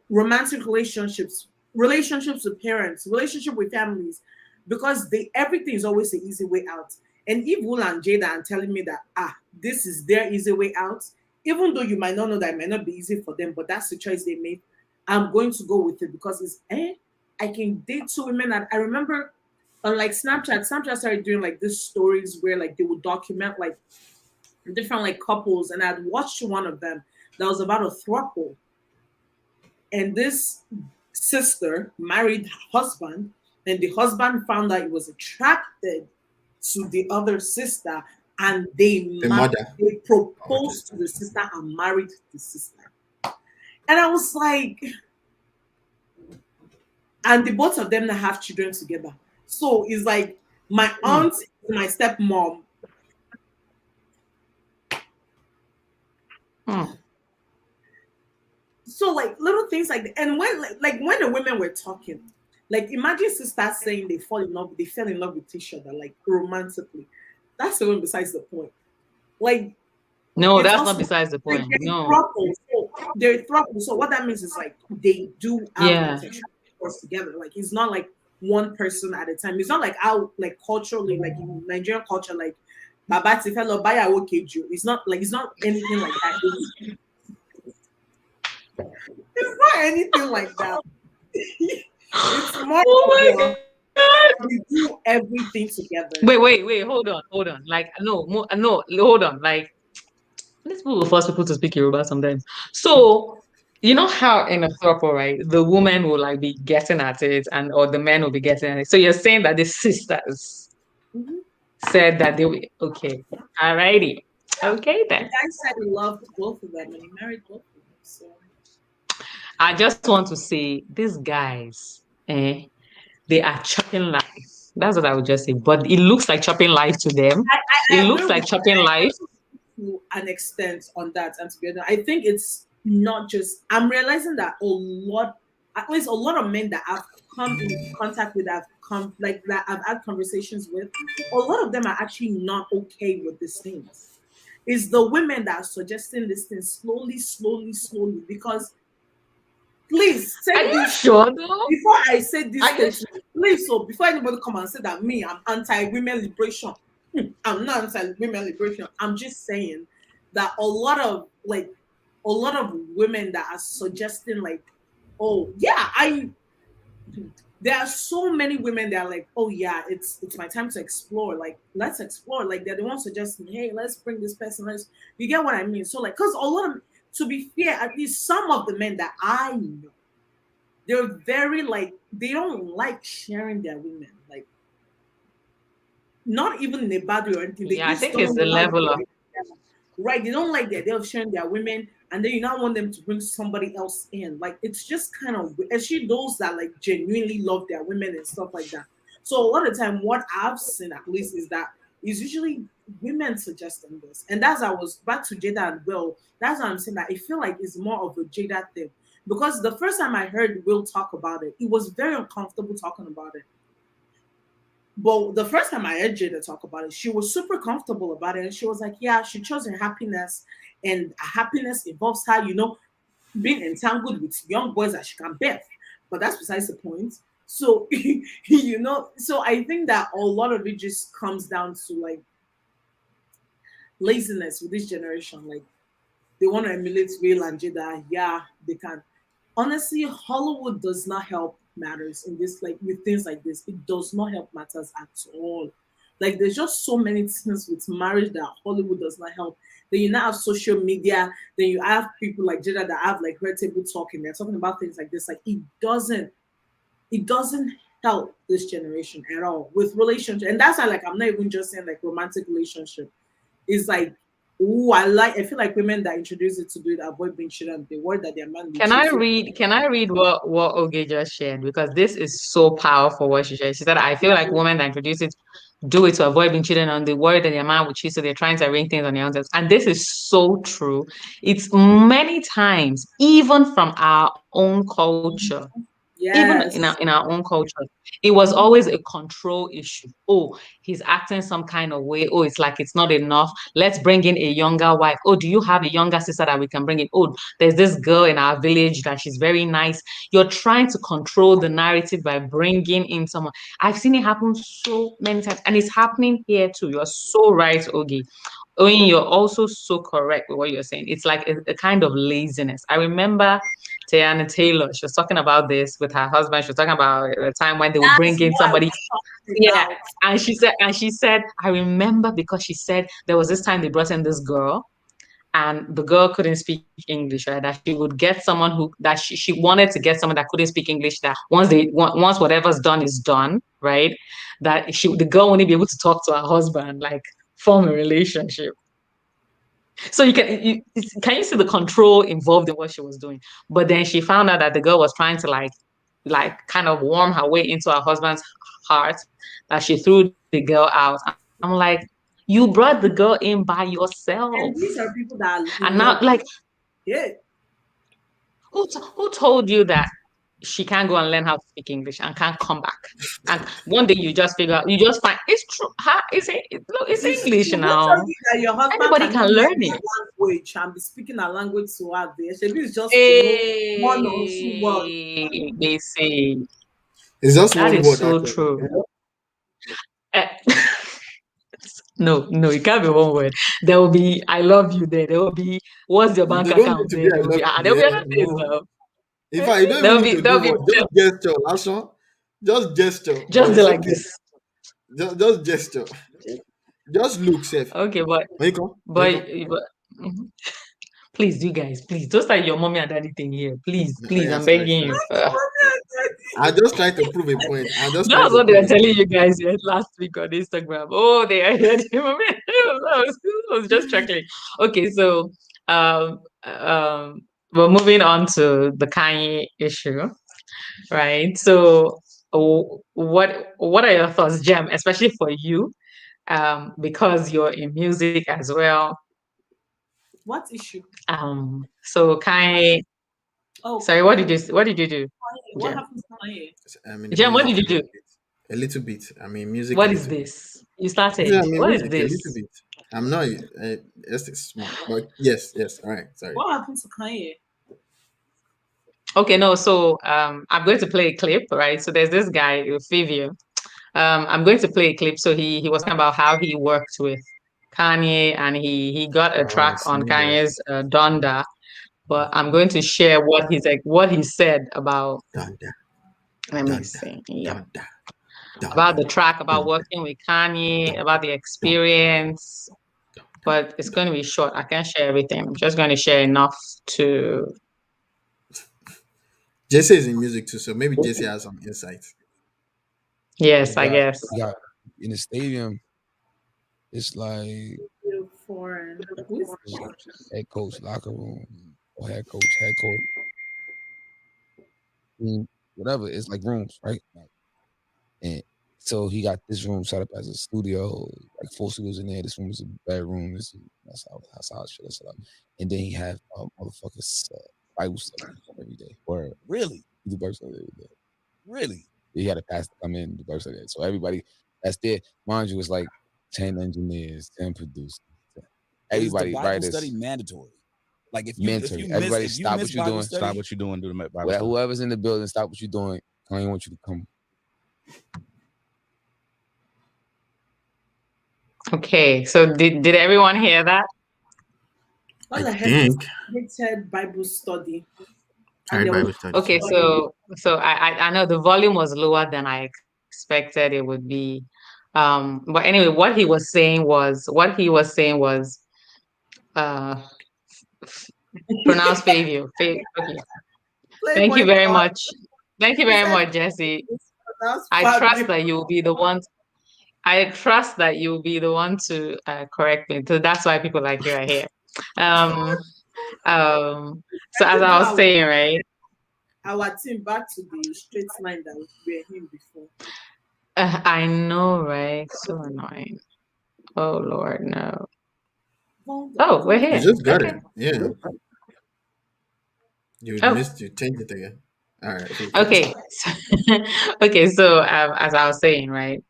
romantic relationships, relationships with parents, relationship with families, because they everything is always the easy way out. And if Will and Jada are telling me that this is their easy way out, even though you might not know that it might not be easy for them, but that's the choice they made, I'm going to go with it because it's I can date two women. And I remember like Snapchat started doing like these stories where like they would document like different like couples, and I'd watched one of them that was about a throuple, and this sister married her husband, and the husband found out he was attracted to the other sister, and The mother. they Okay. proposed to the sister and married the sister. And I was like, and the both of them now have children together. So it's like my Hmm. aunt, my stepmom. Hmm. So like little things like that. And when like when the women were talking, like imagine sisters saying they fell in love with each other like romantically. That's even besides the point. Like No, it's that's not also besides the like point. No. they're throuple. So what that means is like they do have like Yeah. sexual intercourse together. Like it's not like one person at a time. It's not like how like culturally, like in Nigerian culture, like Babati fellow Bayawo Keju. It's not anything like that. It's not anything like that. It's more Oh of my God. we do everything together. Wait. Hold on. Like, no, hold on. Like, these people will force people to speak Yoruba sometimes. So, you know how in a throuple, right? The woman will like be getting at it, and or the man will be getting at it. So you're saying that the sisters Mhm. said that they were okay. Alrighty. Okay The then. guy said he loved both of them and he married both of them. So I just want to say these guys, they are chopping life. That's what I would just say. But it looks like chopping life to them. It I agree looks with like chopping life. to an extent on that. And to be honest, I think it's not just. I'm realizing that at least a lot of men that I've come in contact with, I've come like that I've had conversations with, a lot of them are actually not okay with these things. It's the women that are suggesting this thing slowly, because please Are take you this sure though? before I say this Are you thing, please, so before anybody come and say that me, I'm anti-women liberation. I'm not anti-women liberation. I'm just saying that a lot of women that are suggesting like, oh yeah, I there are so many women that are like, oh yeah, it's my time to explore. Like, let's explore. Like they're the ones suggesting, hey, let's bring this person. Let's you get what I mean? So like, cause a lot of to be fair, at least some of the men that I know they're very like they don't like sharing their women like not even in a bad way or anything they Yeah, I just think it's don't the like level of right they don't like the idea of sharing their women and then you now want them to bring somebody else in like it's just kind of especially those that like genuinely love their women and stuff like that. So a lot of time what I've seen at least is that it's usually women suggesting this and that's I was back to Jada and Will. That's what I'm saying that I feel like it's more of a Jada thing because the first time I heard Will talk about it, it was very uncomfortable talking about it. But the first time I heard Jada talk about it, she was super comfortable about it. And she was like, yeah, she chose her happiness. And happiness involves her, being entangled with young boys that she can birth. But that's besides the point. So, so I think that a lot of it just comes down to like laziness with this generation. Like, they want to emulate Will and Jada. Yeah, they can. Honestly, Hollywood does not help matters in this, like with things like this. It does not help matters at all. Like there's just so many things with marriage that Hollywood does not help. Then you now have social media. Then you have people like Jada that have like red table talking. They're talking about things like this. Like it doesn't help this generation at all with relationship. And that's why like I'm not even just saying like romantic relationship. It's like, ooh, I feel like women that introduce it to do it avoid being cheated on. They worry that their man will cheat. So can I read what Oge just shared? Because this is so powerful what she shared. She said, I feel like women that introduce it do it to avoid being cheated on. The word that their man will cheat, so they're trying to arrange things on their own terms. And this is so true. It's many times, even from our own culture, even yes. in our own culture, it was always a control issue. Oh, he's acting some kind of way. Oh, it's like it's not enough. Let's bring in a younger wife. Oh, do you have a younger sister that we can bring in? Oh, there's this girl in our village that she's very nice. You're trying to control the narrative by bringing in someone. I've seen it happen so many times, and it's happening here too. You're so right, Ogie. Owen, you're also so correct with what you're saying. It's like a kind of laziness. I remember Tiana Taylor. She was talking about this with her husband. She was talking about a time when they would bring That's in what I somebody. was talking Yeah, about. and she said, I remember because she said there was this time they brought in this girl, and the girl couldn't speak English, right? That she would get someone who that she wanted to get someone that couldn't speak English. That once whatever's done is done, right? That the girl wouldn't be able to talk to her husband, like form a relationship. So can you see the control involved in what she was doing? But then she found out that the girl was trying to like kind of warm her way into her husband's heart, that she threw the girl out. I'm like, you brought the girl in by yourself. And these are people that are And in now, love. like, Yeah. who told you that she can't go and learn how to speak English and can't come back? And one day you just figure out, you just find it's true. It's English So who now. tells you that your husband Anybody cannot can learn learn it. a language and be speaking a language to her there? Shebi is just, one or two words. Hey, they say It's just that one is word so actually. true. Eh, no, it can't be one word. There will be "I love you" there. There will be "What's your bank They don't need account" to be there. I love There will you. be Yeah, other things no. now. In fact, you don't even need to There do will be what. Just gesture, Lashon. Just gesture, but just be it's like okay. this. Just gesture. Just look safe. Okay, When you come, when you but, come. but mhm. Please, you guys, please don't start your mommy and daddy thing here. Please, No, please, yeah, I'm sorry, begging sorry, you. sorry. I'm just trying to prove a point. I'm just That trying was to what they prove were a telling point. you guys last week on Instagram. Oh, they are here. I was just chuckling. Okay, so we're moving on to the Kanye issue, right? So, what are your thoughts, Jem, especially for you, because you're in music as well. What issue? So Kanye, Oh, sorry, what did you do, Kanye. What Jem? happened to Kanye? I'm in the Jem, what music did a you do? little bit. A little bit. I mean, music a What is little bit. this? You Yeah, started. I mean, What is music a little this? bit. I'm not. Just small, but yes, yes. All right. Sorry. What happened to Kanye? Okay, no, so I'm going to play a clip, right? So there's this guy, Fivio. I'm going to play a clip. So he was talking about how he worked with Kanye and he got a Oh, track I've on seen Kanye's this. Donda, but I'm going to share what he said about, Donda, let me Donda, see. Yep. Donda, About Donda, the track, about Donda, working with Kanye, Donda, about the Donda, experience, but it's going to be short. I can't share everything. I'm just going to share enough to. Jesse is in music too, so maybe Jesse has some insights. Yes, You I got guess. you got in the stadium. It's like Real foreign. Who is it's like head coach locker room or head coach team, whatever. It's like rooms, right? Like, and so he got this room set up as a studio, like 4 studios in there. This room is a bedroom. That's how shit is set up. And then he have motherfuckers Bible study every day. Or really, he do Bible study every day. Really, he had a pastor come in and do Bible study. So everybody that's there, mind you, it's like 10 engineers, 10 producers. Is the Everybody Bible writers, study mandatory? Like if you mentally. miss Everybody if you stop miss what you're Bible doing. study, Stop what you're doing. Do the Bible study. Whoever's in the building, stop what you're doing. I don't want you to come. Okay, so did everyone hear that? what I the heck is think hated Bible study? I And read there was Bible studies. Okay, so I know the volume was lower than I expected it would be. But anyway, what he was saying was uh pronounced Favio. Okay. Thank you Playboy very God. much. Thank you He very said much, Jesse. it's pronounced I trust Fabio. that you will be the one. I trust that you'll be the one to correct me. So that's why people like you are here. Um, so I as did I was our saying, right? team back to the straight line that we were in before. I know, right? So annoying. Oh Lord, no. Oh, we're You here. just got it. Okay. Yeah, you Oh, missed. You changed it again. All right. Okay. okay. Okay. So as I was saying, right?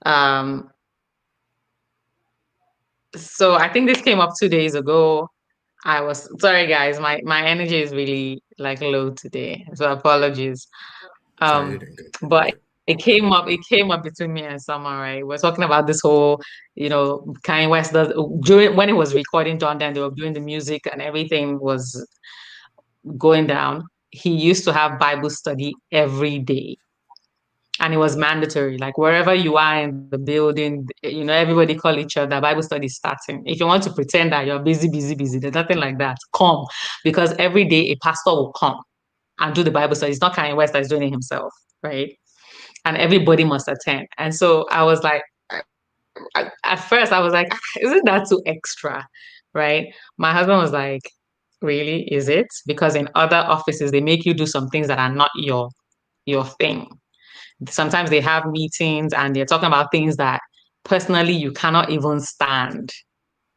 Um, so I think this came up 2 days ago. I was sorry, guys. My energy is really like low today, so apologies. Sorry, you Um, didn't good. You didn't but good. it came up between me and Summer, right? We're talking about this whole, Kanye West does during when he was recording John, then they were doing the music and everything was going down. he used to have Bible study every day, and it was mandatory. Like wherever you are in the building, everybody call each other. Bible study is starting. If you want to pretend that you're busy, busy, busy, there's nothing like that. Come, because every day a pastor will come and do the Bible study. It's not Kanye West that's doing it himself, right? And everybody must attend. And so I was like, at first I was like, isn't that too extra, right? My husband was like, really, is it? Because in other offices they make you do some things that are not your thing. Sometimes they have meetings and they're talking about things that personally you cannot even stand.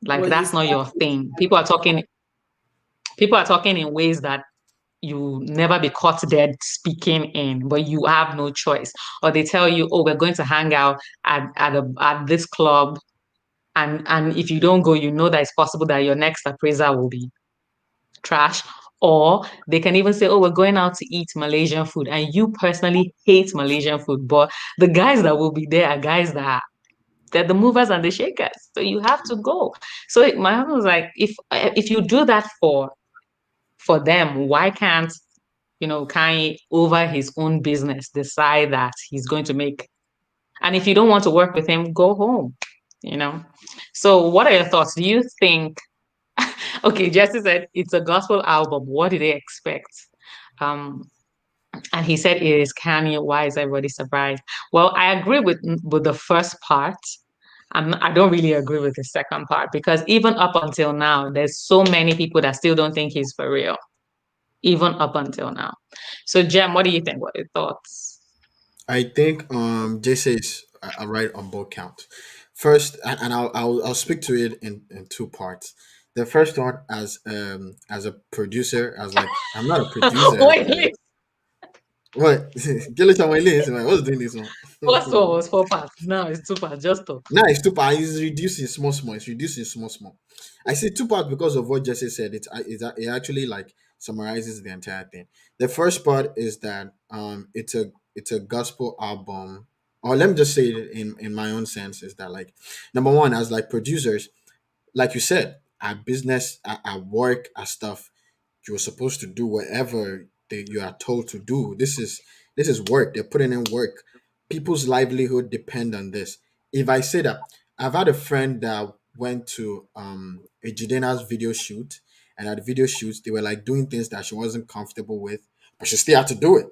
Like But you that's not still your thing. People are talking in ways that you never be caught dead speaking in, but you have no choice. Or they tell you, oh, we're going to hang out at this club, and if you don't go, you know that it's possible that your next appraiser will be trash. Or they can even say, oh, we're going out to eat Malaysian food, and you personally hate Malaysian food, but the guys that will be there are guys that they're the movers and the shakers, so you have to go. So my husband was like, if you do that for them, why can't Kanye over his own business decide that he's going to make? And if you don't want to work with him, go home. You know. So what are your thoughts? Do you think? Okay, Jesse said it's a gospel album. What did they expect? Um, and he said it is Kanye. Why is everybody surprised? Well, I agree with the first part. I don't really agree with the second part because even up until now, there's so many people that still don't think he's for real. Even up until now. So, Jem, what do you think? What are your thoughts? I think JC is right on both counts. First, and I'll speak to it in two parts. The first one as a producer, as like I'm not a producer. Wait, What? Get it on my list. Like, what's doing this one? first one was 4 parts. Now it's 2 parts. Just talk. Now it's two parts. It's reducing small, small. It's reducing small, small. I say two parts because of what Jesse said. It actually like summarizes the entire thing. The first part is that it's a gospel album, or let me just say it in my own sense is that like number one, as like producers, like you said, at business, at work, at stuff, you're supposed to do whatever you are told to do. This is work. They're putting in work. People's livelihood depend on this. If I say that, I've had a friend that went to a Jidena's video shoot, and at the video shoots, they were like doing things that she wasn't comfortable with, but she still had to do it.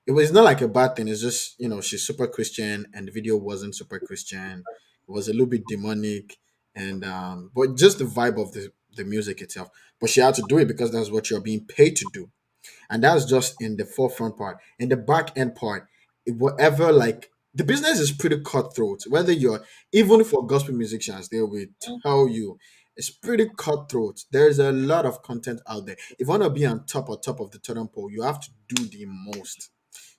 It was not like a bad thing. It's just she's super Christian, and the video wasn't super Christian. It was a little bit demonic, and but just the vibe of the music itself. But she had to do it because that's what you're being paid to do, and that's just in the forefront part. In the back end part, whatever like the business is pretty cutthroat. Whether you're even for gospel musicians, they will tell you it's pretty cutthroat. There's a lot of content out there. If you want to be on top of the totem pole, you have to do the most.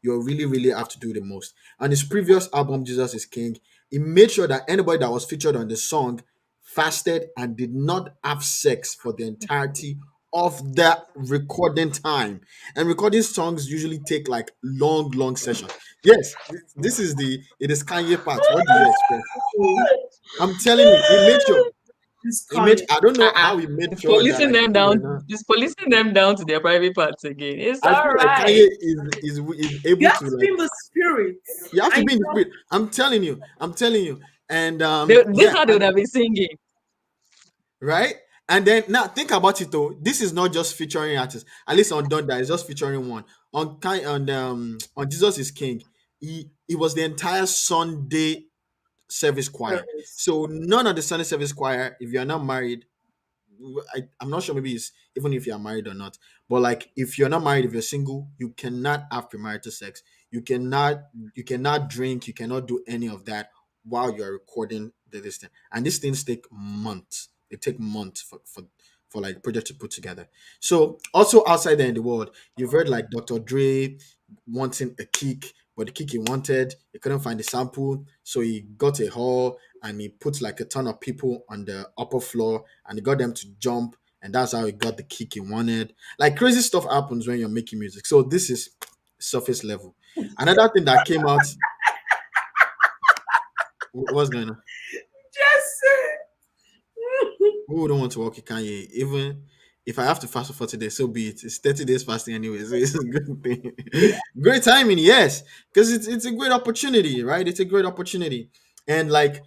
You really, really have to do the most. On his previous album, Jesus is King, he made sure that anybody that was featured on the song fasted and did not have sex for the entirety of the recording time. And recording songs usually take like long, long sessions. Yes, this is it is Kanye part. What do you expect? I'm telling you, he made sure. this He made. Kanye. I don't know Uh-uh. how he made It's sure that policing like them people were down. not. It's policing them down to their private parts again. It's I all feel like right. Kanye is You able have to to be like. in the spirit. You have to And be in you the know, spirit. I'm telling you. I'm telling you. And This yeah, how they would have been singing. right. And then now think about it though. This is not just featuring artists. At least on Donda, it's just featuring one. On Jesus is King, he was the entire Sunday service choir. service. So none of the Sunday service choir, if you're not married, I'm not sure maybe it's even if you're married or not, but like if you're not married, if you're single, you cannot have premarital sex. You cannot drink, you cannot do any of that while you're recording this thing. And these things take months. They take months for like project to put together. So also outside there in the world, you've heard like Dr. Dre wanting a kick, but the kick he wanted, he couldn't find the sample, so he got a hall and he put like a ton of people on the upper floor and he got them to jump, and that's how he got the kick he wanted. Like crazy stuff happens when you're making music. So this is surface level. Another thing that came out, what's going on? Just Who don't want to work with Kanye? if I have to fast for 40 days, so be it. It's 30 days fasting anyway, so it's a good thing. Great timing, yes, because it's a great opportunity, right? It's a great opportunity, and like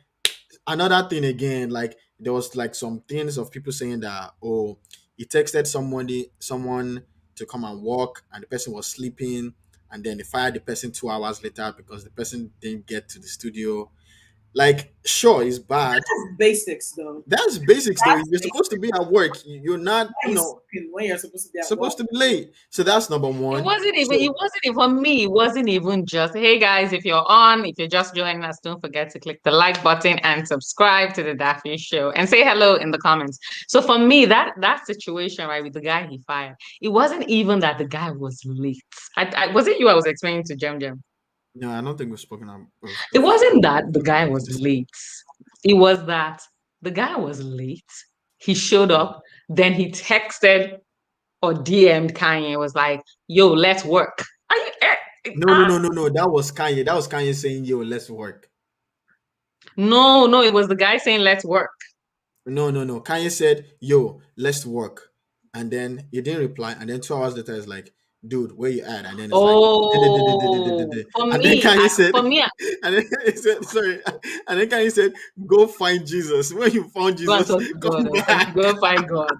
another thing again, like there was like some things of people saying that, oh, he texted someone to come and walk, and the person was sleeping, and then they fired the person 2 hours later because the person didn't get to the studio. Like, sure, it's bad. That's basics, though. That's basics though. That's You're supposed to be at work. You're not, Why you sleeping when you're supposed to be at work. supposed to be late. So that's number It one. wasn't even, So it wasn't even for me. It wasn't even just, hey guys, if you're on, if you're just joining us, don't forget to click the like button and subscribe to the Daffy Show and say hello in the comments. So for me, that situation, right, with the guy he fired, it wasn't even that the guy was late. Was it you I was explaining to Jem Jem? no, I don't think we've spoken It wasn't that the guy of was this. late. It was that the guy was late. He showed up, then he texted or DM'd Kanye, was like, yo, let's work. Are you, No. That was Kanye. That was Kanye saying, "Yo, let's work." no, it was the guy saying, let's work. No. Kanye said, "Yo, let's work," and then he didn't reply. And then 2 hours later, it's like, "Dude, where you at?" And then it's like, Oh, for and then me, Kanye said, for me, and then he said, sorry, and then Kanye said, "Go find Jesus. When you found go and Jesus, talk to come God. back." Go and find God.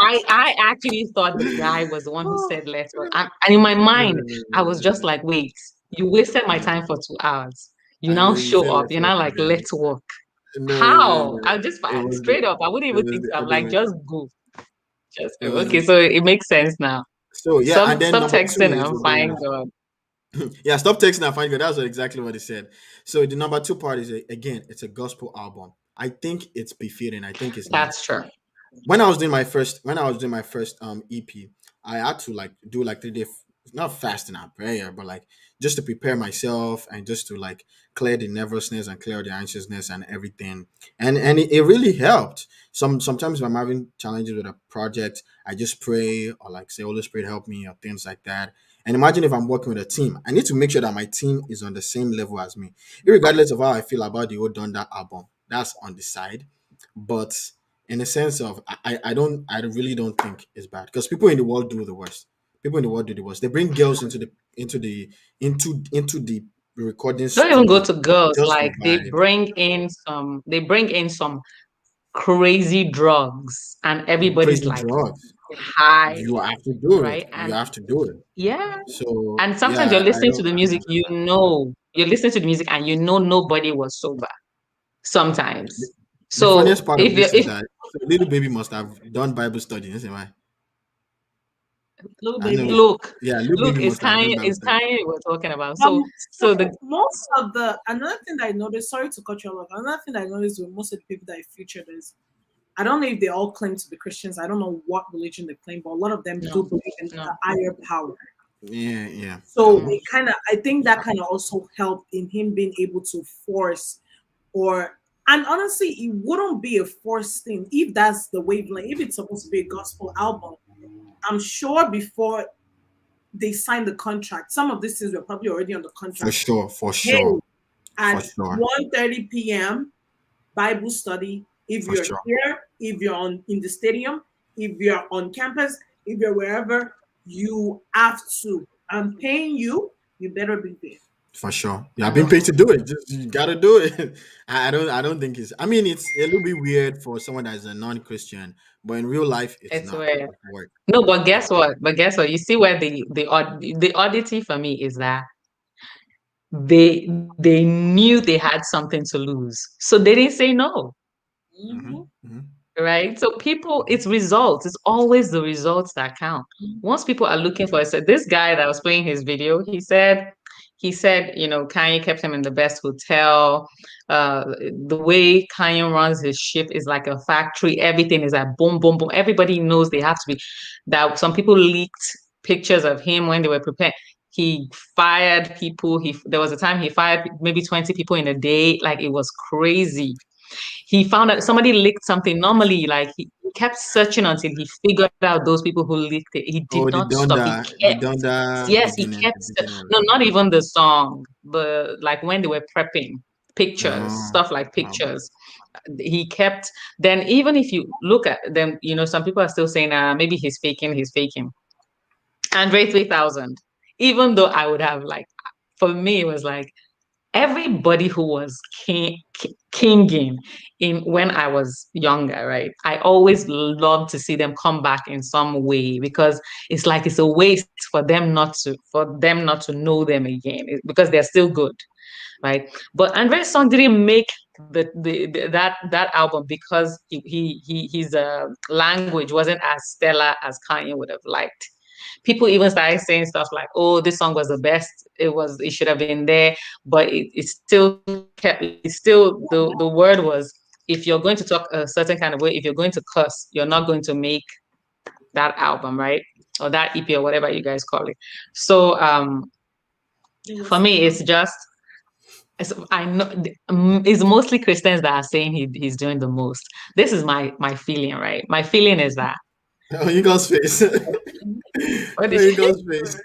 I actually thought the guy was the one who said let's work. And in my mind, I was just like, wait, you wasted my time for 2 hours. You And now then he show said, up. "Let's You're work," now and like, then let's work. no, How? I'll just it was straight up. I wouldn't it even was think the I'm other like, way. just go. Just It go. was Okay, so it makes sense now. so yeah, and then Stop number two texting is and find God. yeah, stop texting and find God. That's exactly what he said. So the number two part is again, it's a gospel album. I think it's befitting. I think it's That's next. true. When I was doing my first EP, I had to like do like 3 day not fasting and prayer, but like just to prepare myself and just to like clear the nervousness and clear the anxiousness and everything. And it really helped. Sometimes when I'm having challenges with a project, I just pray or like say, Holy Spirit help me or things like that. And imagine if I'm working with a team, I need to make sure that my team is on the same level as me, regardless of how I feel about the old Donda album. That's on the side. But in a sense of I really don't think it's bad because people in the world do the worst. People in the world do the worst. They bring girls into the recording Don't even go studio to girls. just for Like vibe. they bring in some crazy drugs and everybody's Crazy like drugs. high, You have to do it. right? You And have to do it. yeah. So And sometimes you're yeah, listening to the music, you're listening to the music and nobody was sober sometimes. the funniest So part of if you this is if that so little baby must have done Bible study. Isn't it? Little I know. baby. look, Yeah, little baby it's must have done kind Bible it's study. kind we're talking about. So the So most of the another thing that I noticed, sorry to cut you off, another thing that I noticed with most of the people that I featured is I don't know if they all claim to be Christians. I don't know what religion they claim, but a lot of them do no, believe in no. a higher power. Yeah. So Mm. it kind of, I think that kind of also helped in him being able to force or, and honestly, it wouldn't be a forced thing if that's the wavelength. If it's supposed to be a gospel album, I'm sure before they signed the contract, some of these things were probably already on the For contract. sure, for Hey, sure, for at sure, 1:30 p.m. Bible study. If for you're sure, here, if you're in the stadium, if you're on campus, if you're wherever, you have to. I'm paying you. You better be there. for sure. You I have been paid know. to do it. Just you gotta do it. I don't think it's. I mean, it's a little bit weird for someone that is a non-Christian, but in real life, it's It's not. weird. It's work. No, but It's guess what? But guess what? You see where the oddity for me is that they knew they had something to lose. So they didn't say no. Mm-hmm. hmm Right? So people, it's results. It's always the results that count. Once people are looking for it, so this guy that was playing his video, he said, Kanye kept him in the best hotel. The way Kanye runs his ship is like a factory. Everything is like boom, boom, boom. Everybody knows they have to be. That some people leaked pictures of him when they were prepared. He fired people. There was a time he fired maybe 20 people in a day. Like it was crazy. He found out somebody leaked something. Normally, like he kept searching until he figured out those people who leaked it. He did Oh, not stop. He the kept, Donda yes, he beginning, kept, the beginning of no, it. not even the song, but like when they were prepping. pictures, Oh, stuff like pictures. He kept, then even if you look at them, some people are still saying, maybe he's faking. Andre 3000, even though I would have like, for me, it was like, everybody who was kinging in when I was younger, right? I always love to see them come back in some way because it's like it's a waste for them not to know them again because they're still good, right? But Andre's song didn't make that album because his language wasn't as stellar as Kanye would have liked. People even started saying stuff like, "Oh, this song was the best. It should have been there." But it still kept. It's still the word was, if you're going to talk a certain kind of way, if you're going to curse, you're not going to make that album, right? Or that EP or whatever you guys call it. So for me, it's just I know it's mostly Christians that are saying he's doing the most. This is my feeling, right? My feeling is that oh, you got space. what Oh, is you got space.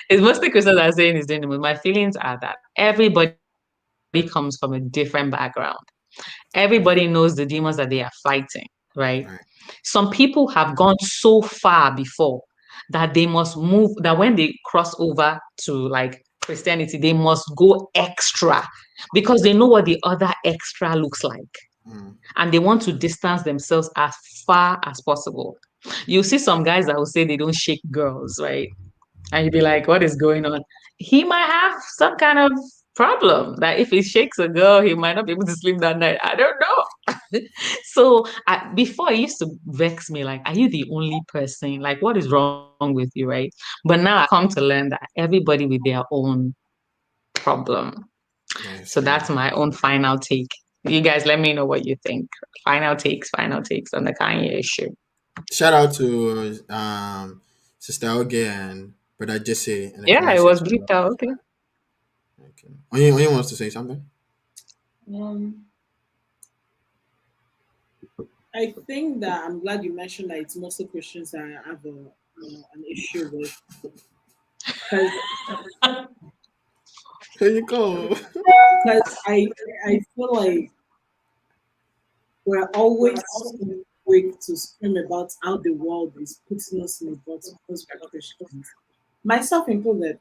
it's mostly Christians that are saying he's doing the most. My feelings are that everybody comes from a different background. Everybody knows the demons that they are fighting, right? Right. Some people have gone so far before that they must move, that when they cross over to like Christianity, they must go extra because they know what the other extra looks like. Mm. And they want to distance themselves as far as possible. You see some guys that will say they don't shake girls, right? And you'd be like, what is going on? He might have some kind of problem that if he shakes a girl, he might not be able to sleep that night. I don't know. So before it used to vex me, like, are you the only person? Like, what is wrong with you, right? But now I come to learn that everybody with their own problem. That is So true. that's my own final take. You guys let me know what you think. Final takes on the Kanye issue. Shout out to Sister Oge and Brother Jesse in the Yeah, comment it was section. bleeped out. Okay. Okay. Only wants to say something. Um, I think that I'm glad you mentioned that it's mostly Christians that I have an issue with because Here you go. I feel like we're always so quick to scream about how the world is putting us in a box because we're Christians, myself included.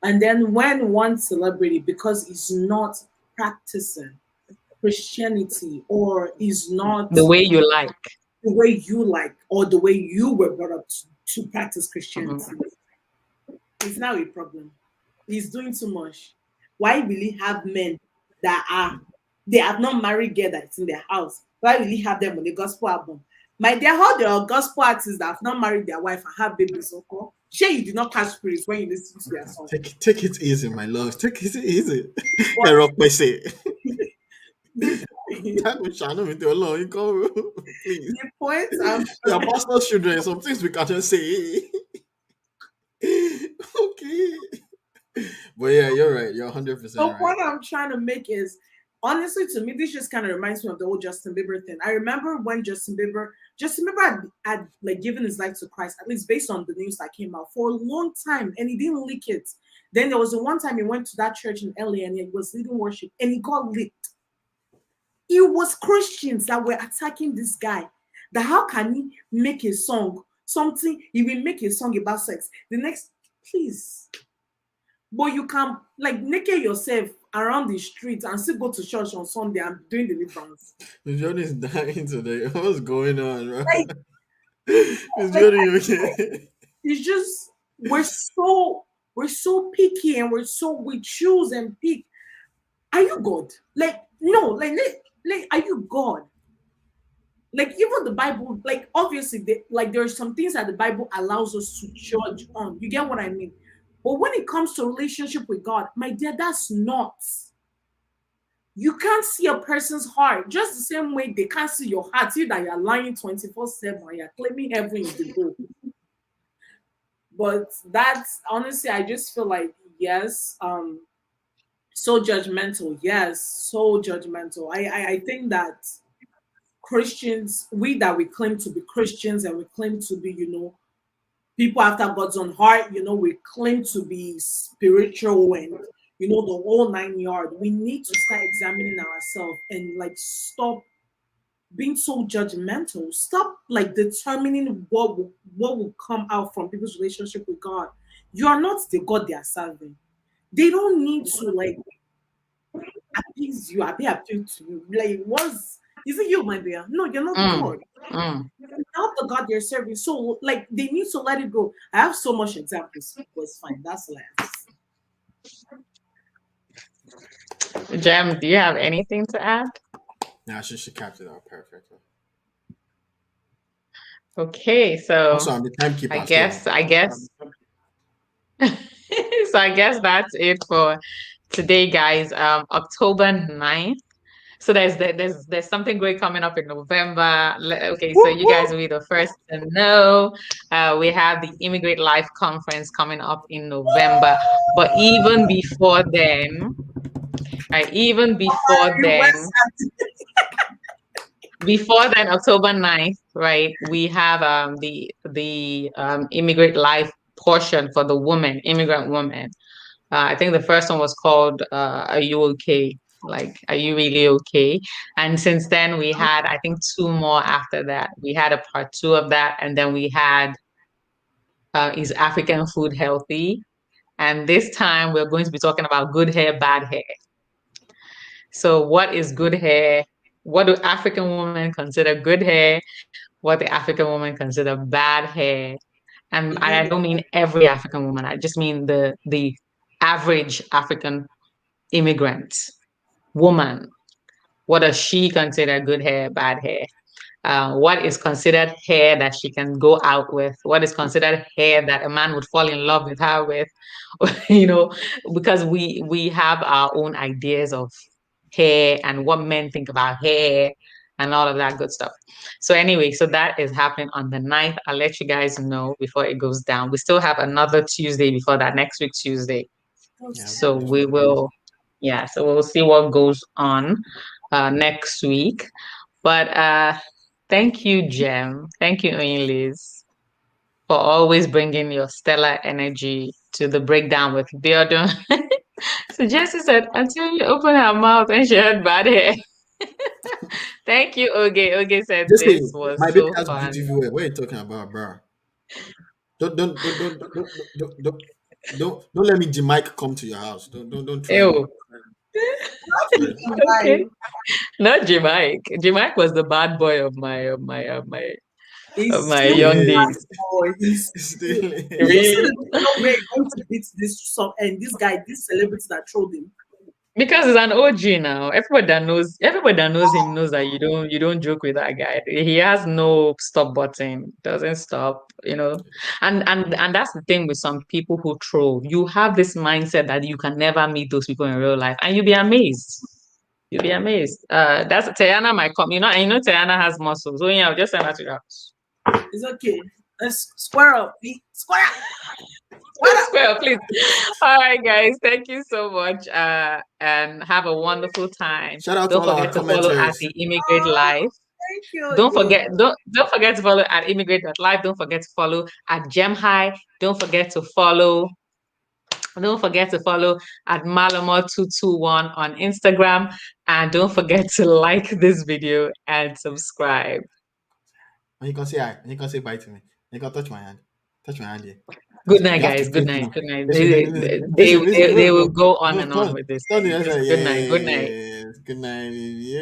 And then when one celebrity, because he's not practicing Christianity or is not The way you like. the way you like or the way you were brought up to practice Christianity, Mhm. it's now a problem. He's doing too much. Why will he have men that are they have not married girl that's in their house? Why will he have them on the gospel album? My dear, how there are gospel artists that have not married their wife and have babies, okay? Sure, you did not catch spirits when you listen to their song. Take it easy, my love. Take it easy. But Rock by say. the, That would channel me to alone. You go, please. the point I'm We are pastor's children. Some things we can't just say. Okay. But yeah, you're right. You're 100% So right. what I'm trying to make is, honestly, to me, this just kind of reminds me of the whole Justin Bieber thing. I remember when Justin Bieber had like given his life to Christ, at least based on the news that came out for a long time, and he didn't leak it. Then there was the one time he went to that church in LA and he was leading worship, and he got leaked. It was Christians that were attacking this guy. That how can he make a song? Something he will make a song about sex. The next, please. But you can like naked yourself around the street and still go to church on Sunday and doing deliverance. Miss Jordan is dying today. What's going on, bro? Like, Miss like Jordan, you okay? it's just we're so picky and we choose and pick. Are you God? Like no, like are you God? Like even the Bible, like obviously like there are some things that the Bible allows us to judge on. You get what I mean? But when it comes to relationship with God, my dear, that's not. You can't see a person's heart just the same way they can't see your heart. You that you're lying 24/7 and you're claiming heaven is the goal. But that's honestly, I just feel like yes, so judgmental. Yes, so judgmental. I think that Christians, we claim to be Christians and we claim to be, people after God's own heart, we claim to be spiritual and the whole 9 yard. We need to start examining ourselves and like stop being so judgmental. Stop like determining what will come out from people's relationship with God. You are not the God they are serving. They don't need to like appease you, be appeal to you. Like, is it you, my dear? No, you're not Mm, God. mm. You're not the God they're serving. So, like, they need to let it go. I have so much examples, but it's fine. That's last. Jem, do you have anything to add? Now she capped it out perfectly. Okay, so Also, I'm the I timekeeper guess, still. I guess, so I guess that's it for today, guys. October 9th. So there's something great coming up in November. Okay, so you guys will be the first to know. We have the Immigrate Life Conference coming up in November. But even before then, October 9th, right, we have the Immigrate Life portion for the women, immigrant women. I think the first one was called Are You Okay? Like, are you really okay? And since then, we had, I think, two more after that. We had a part two of that, and then we had Is African Food Healthy? And this time, we're going to be talking about good hair, bad hair. So, what is good hair? What do African women consider good hair? What the African women consider bad hair? And I don't mean every African woman. I just mean the average African immigrant woman. What does she consider good hair, bad hair? What is considered hair that she can go out with? What is considered hair that a man would fall in love with her with? you know, because we have our own ideas of hair and what men think about hair and all of that good stuff. So anyway, so that is happening on the 9th. I'll let you guys know before it goes down. We still have another Tuesday before that, next week Tuesday. Yeah, So we definitely. will, yeah, so we'll see what goes on next week. But thank you, Jem. Thank you, Oyin-Liz, for always bringing your stellar energy to the breakdown with Biodun. So Jessie said, until you open her mouth and she had bad hair. Thank you, Oge. Oge said Just say this was my baby so has fun. beautiful hair. What are you talking about, bro? Don't let me Jamaica come to your house. Don't try me. Ew. Sorry. Okay. Not Jamaic. Jamaic was the bad boy of He's my still young Still days. bad boy. He's still you see Really? the TikTok where he wants to beat this song and this guy, this celebrity that trolled him. Because he's an OG now. Everybody that knows him knows that you don't joke with that guy. He has no stop button. Doesn't stop. And that's the thing with some people who troll. You have this mindset that you can never meet those people in real life, and you'll be amazed. You'll be amazed. That's Tayana might come. And Tayana has muscles. So yeah, I'll just send her to your house. It's okay. Let's square up. Square up. Square up. Square, please. All right, guys. Thank you so much. And have a wonderful time. Shout out to Don't all our forget to follow at commenters. the Immigrate Life. Thank you Don't again. forget, don't forget to follow at Immigrate.life. Don't forget to follow at Gem High. Don't forget to follow at Malamo221 on Instagram. And don't forget to like this video and subscribe. And you can say hi. And you can say bye to me. You can touch my hand. Touch my hand here. Good You night, have to guys. Good face night. me. Good night. Listen, They, listen, they, they, listen, listen. they, No, they will no, go on no. and Come on on. with this. Tell me. Just Yeah, good night. Good night. yeah. Good night. Yeah.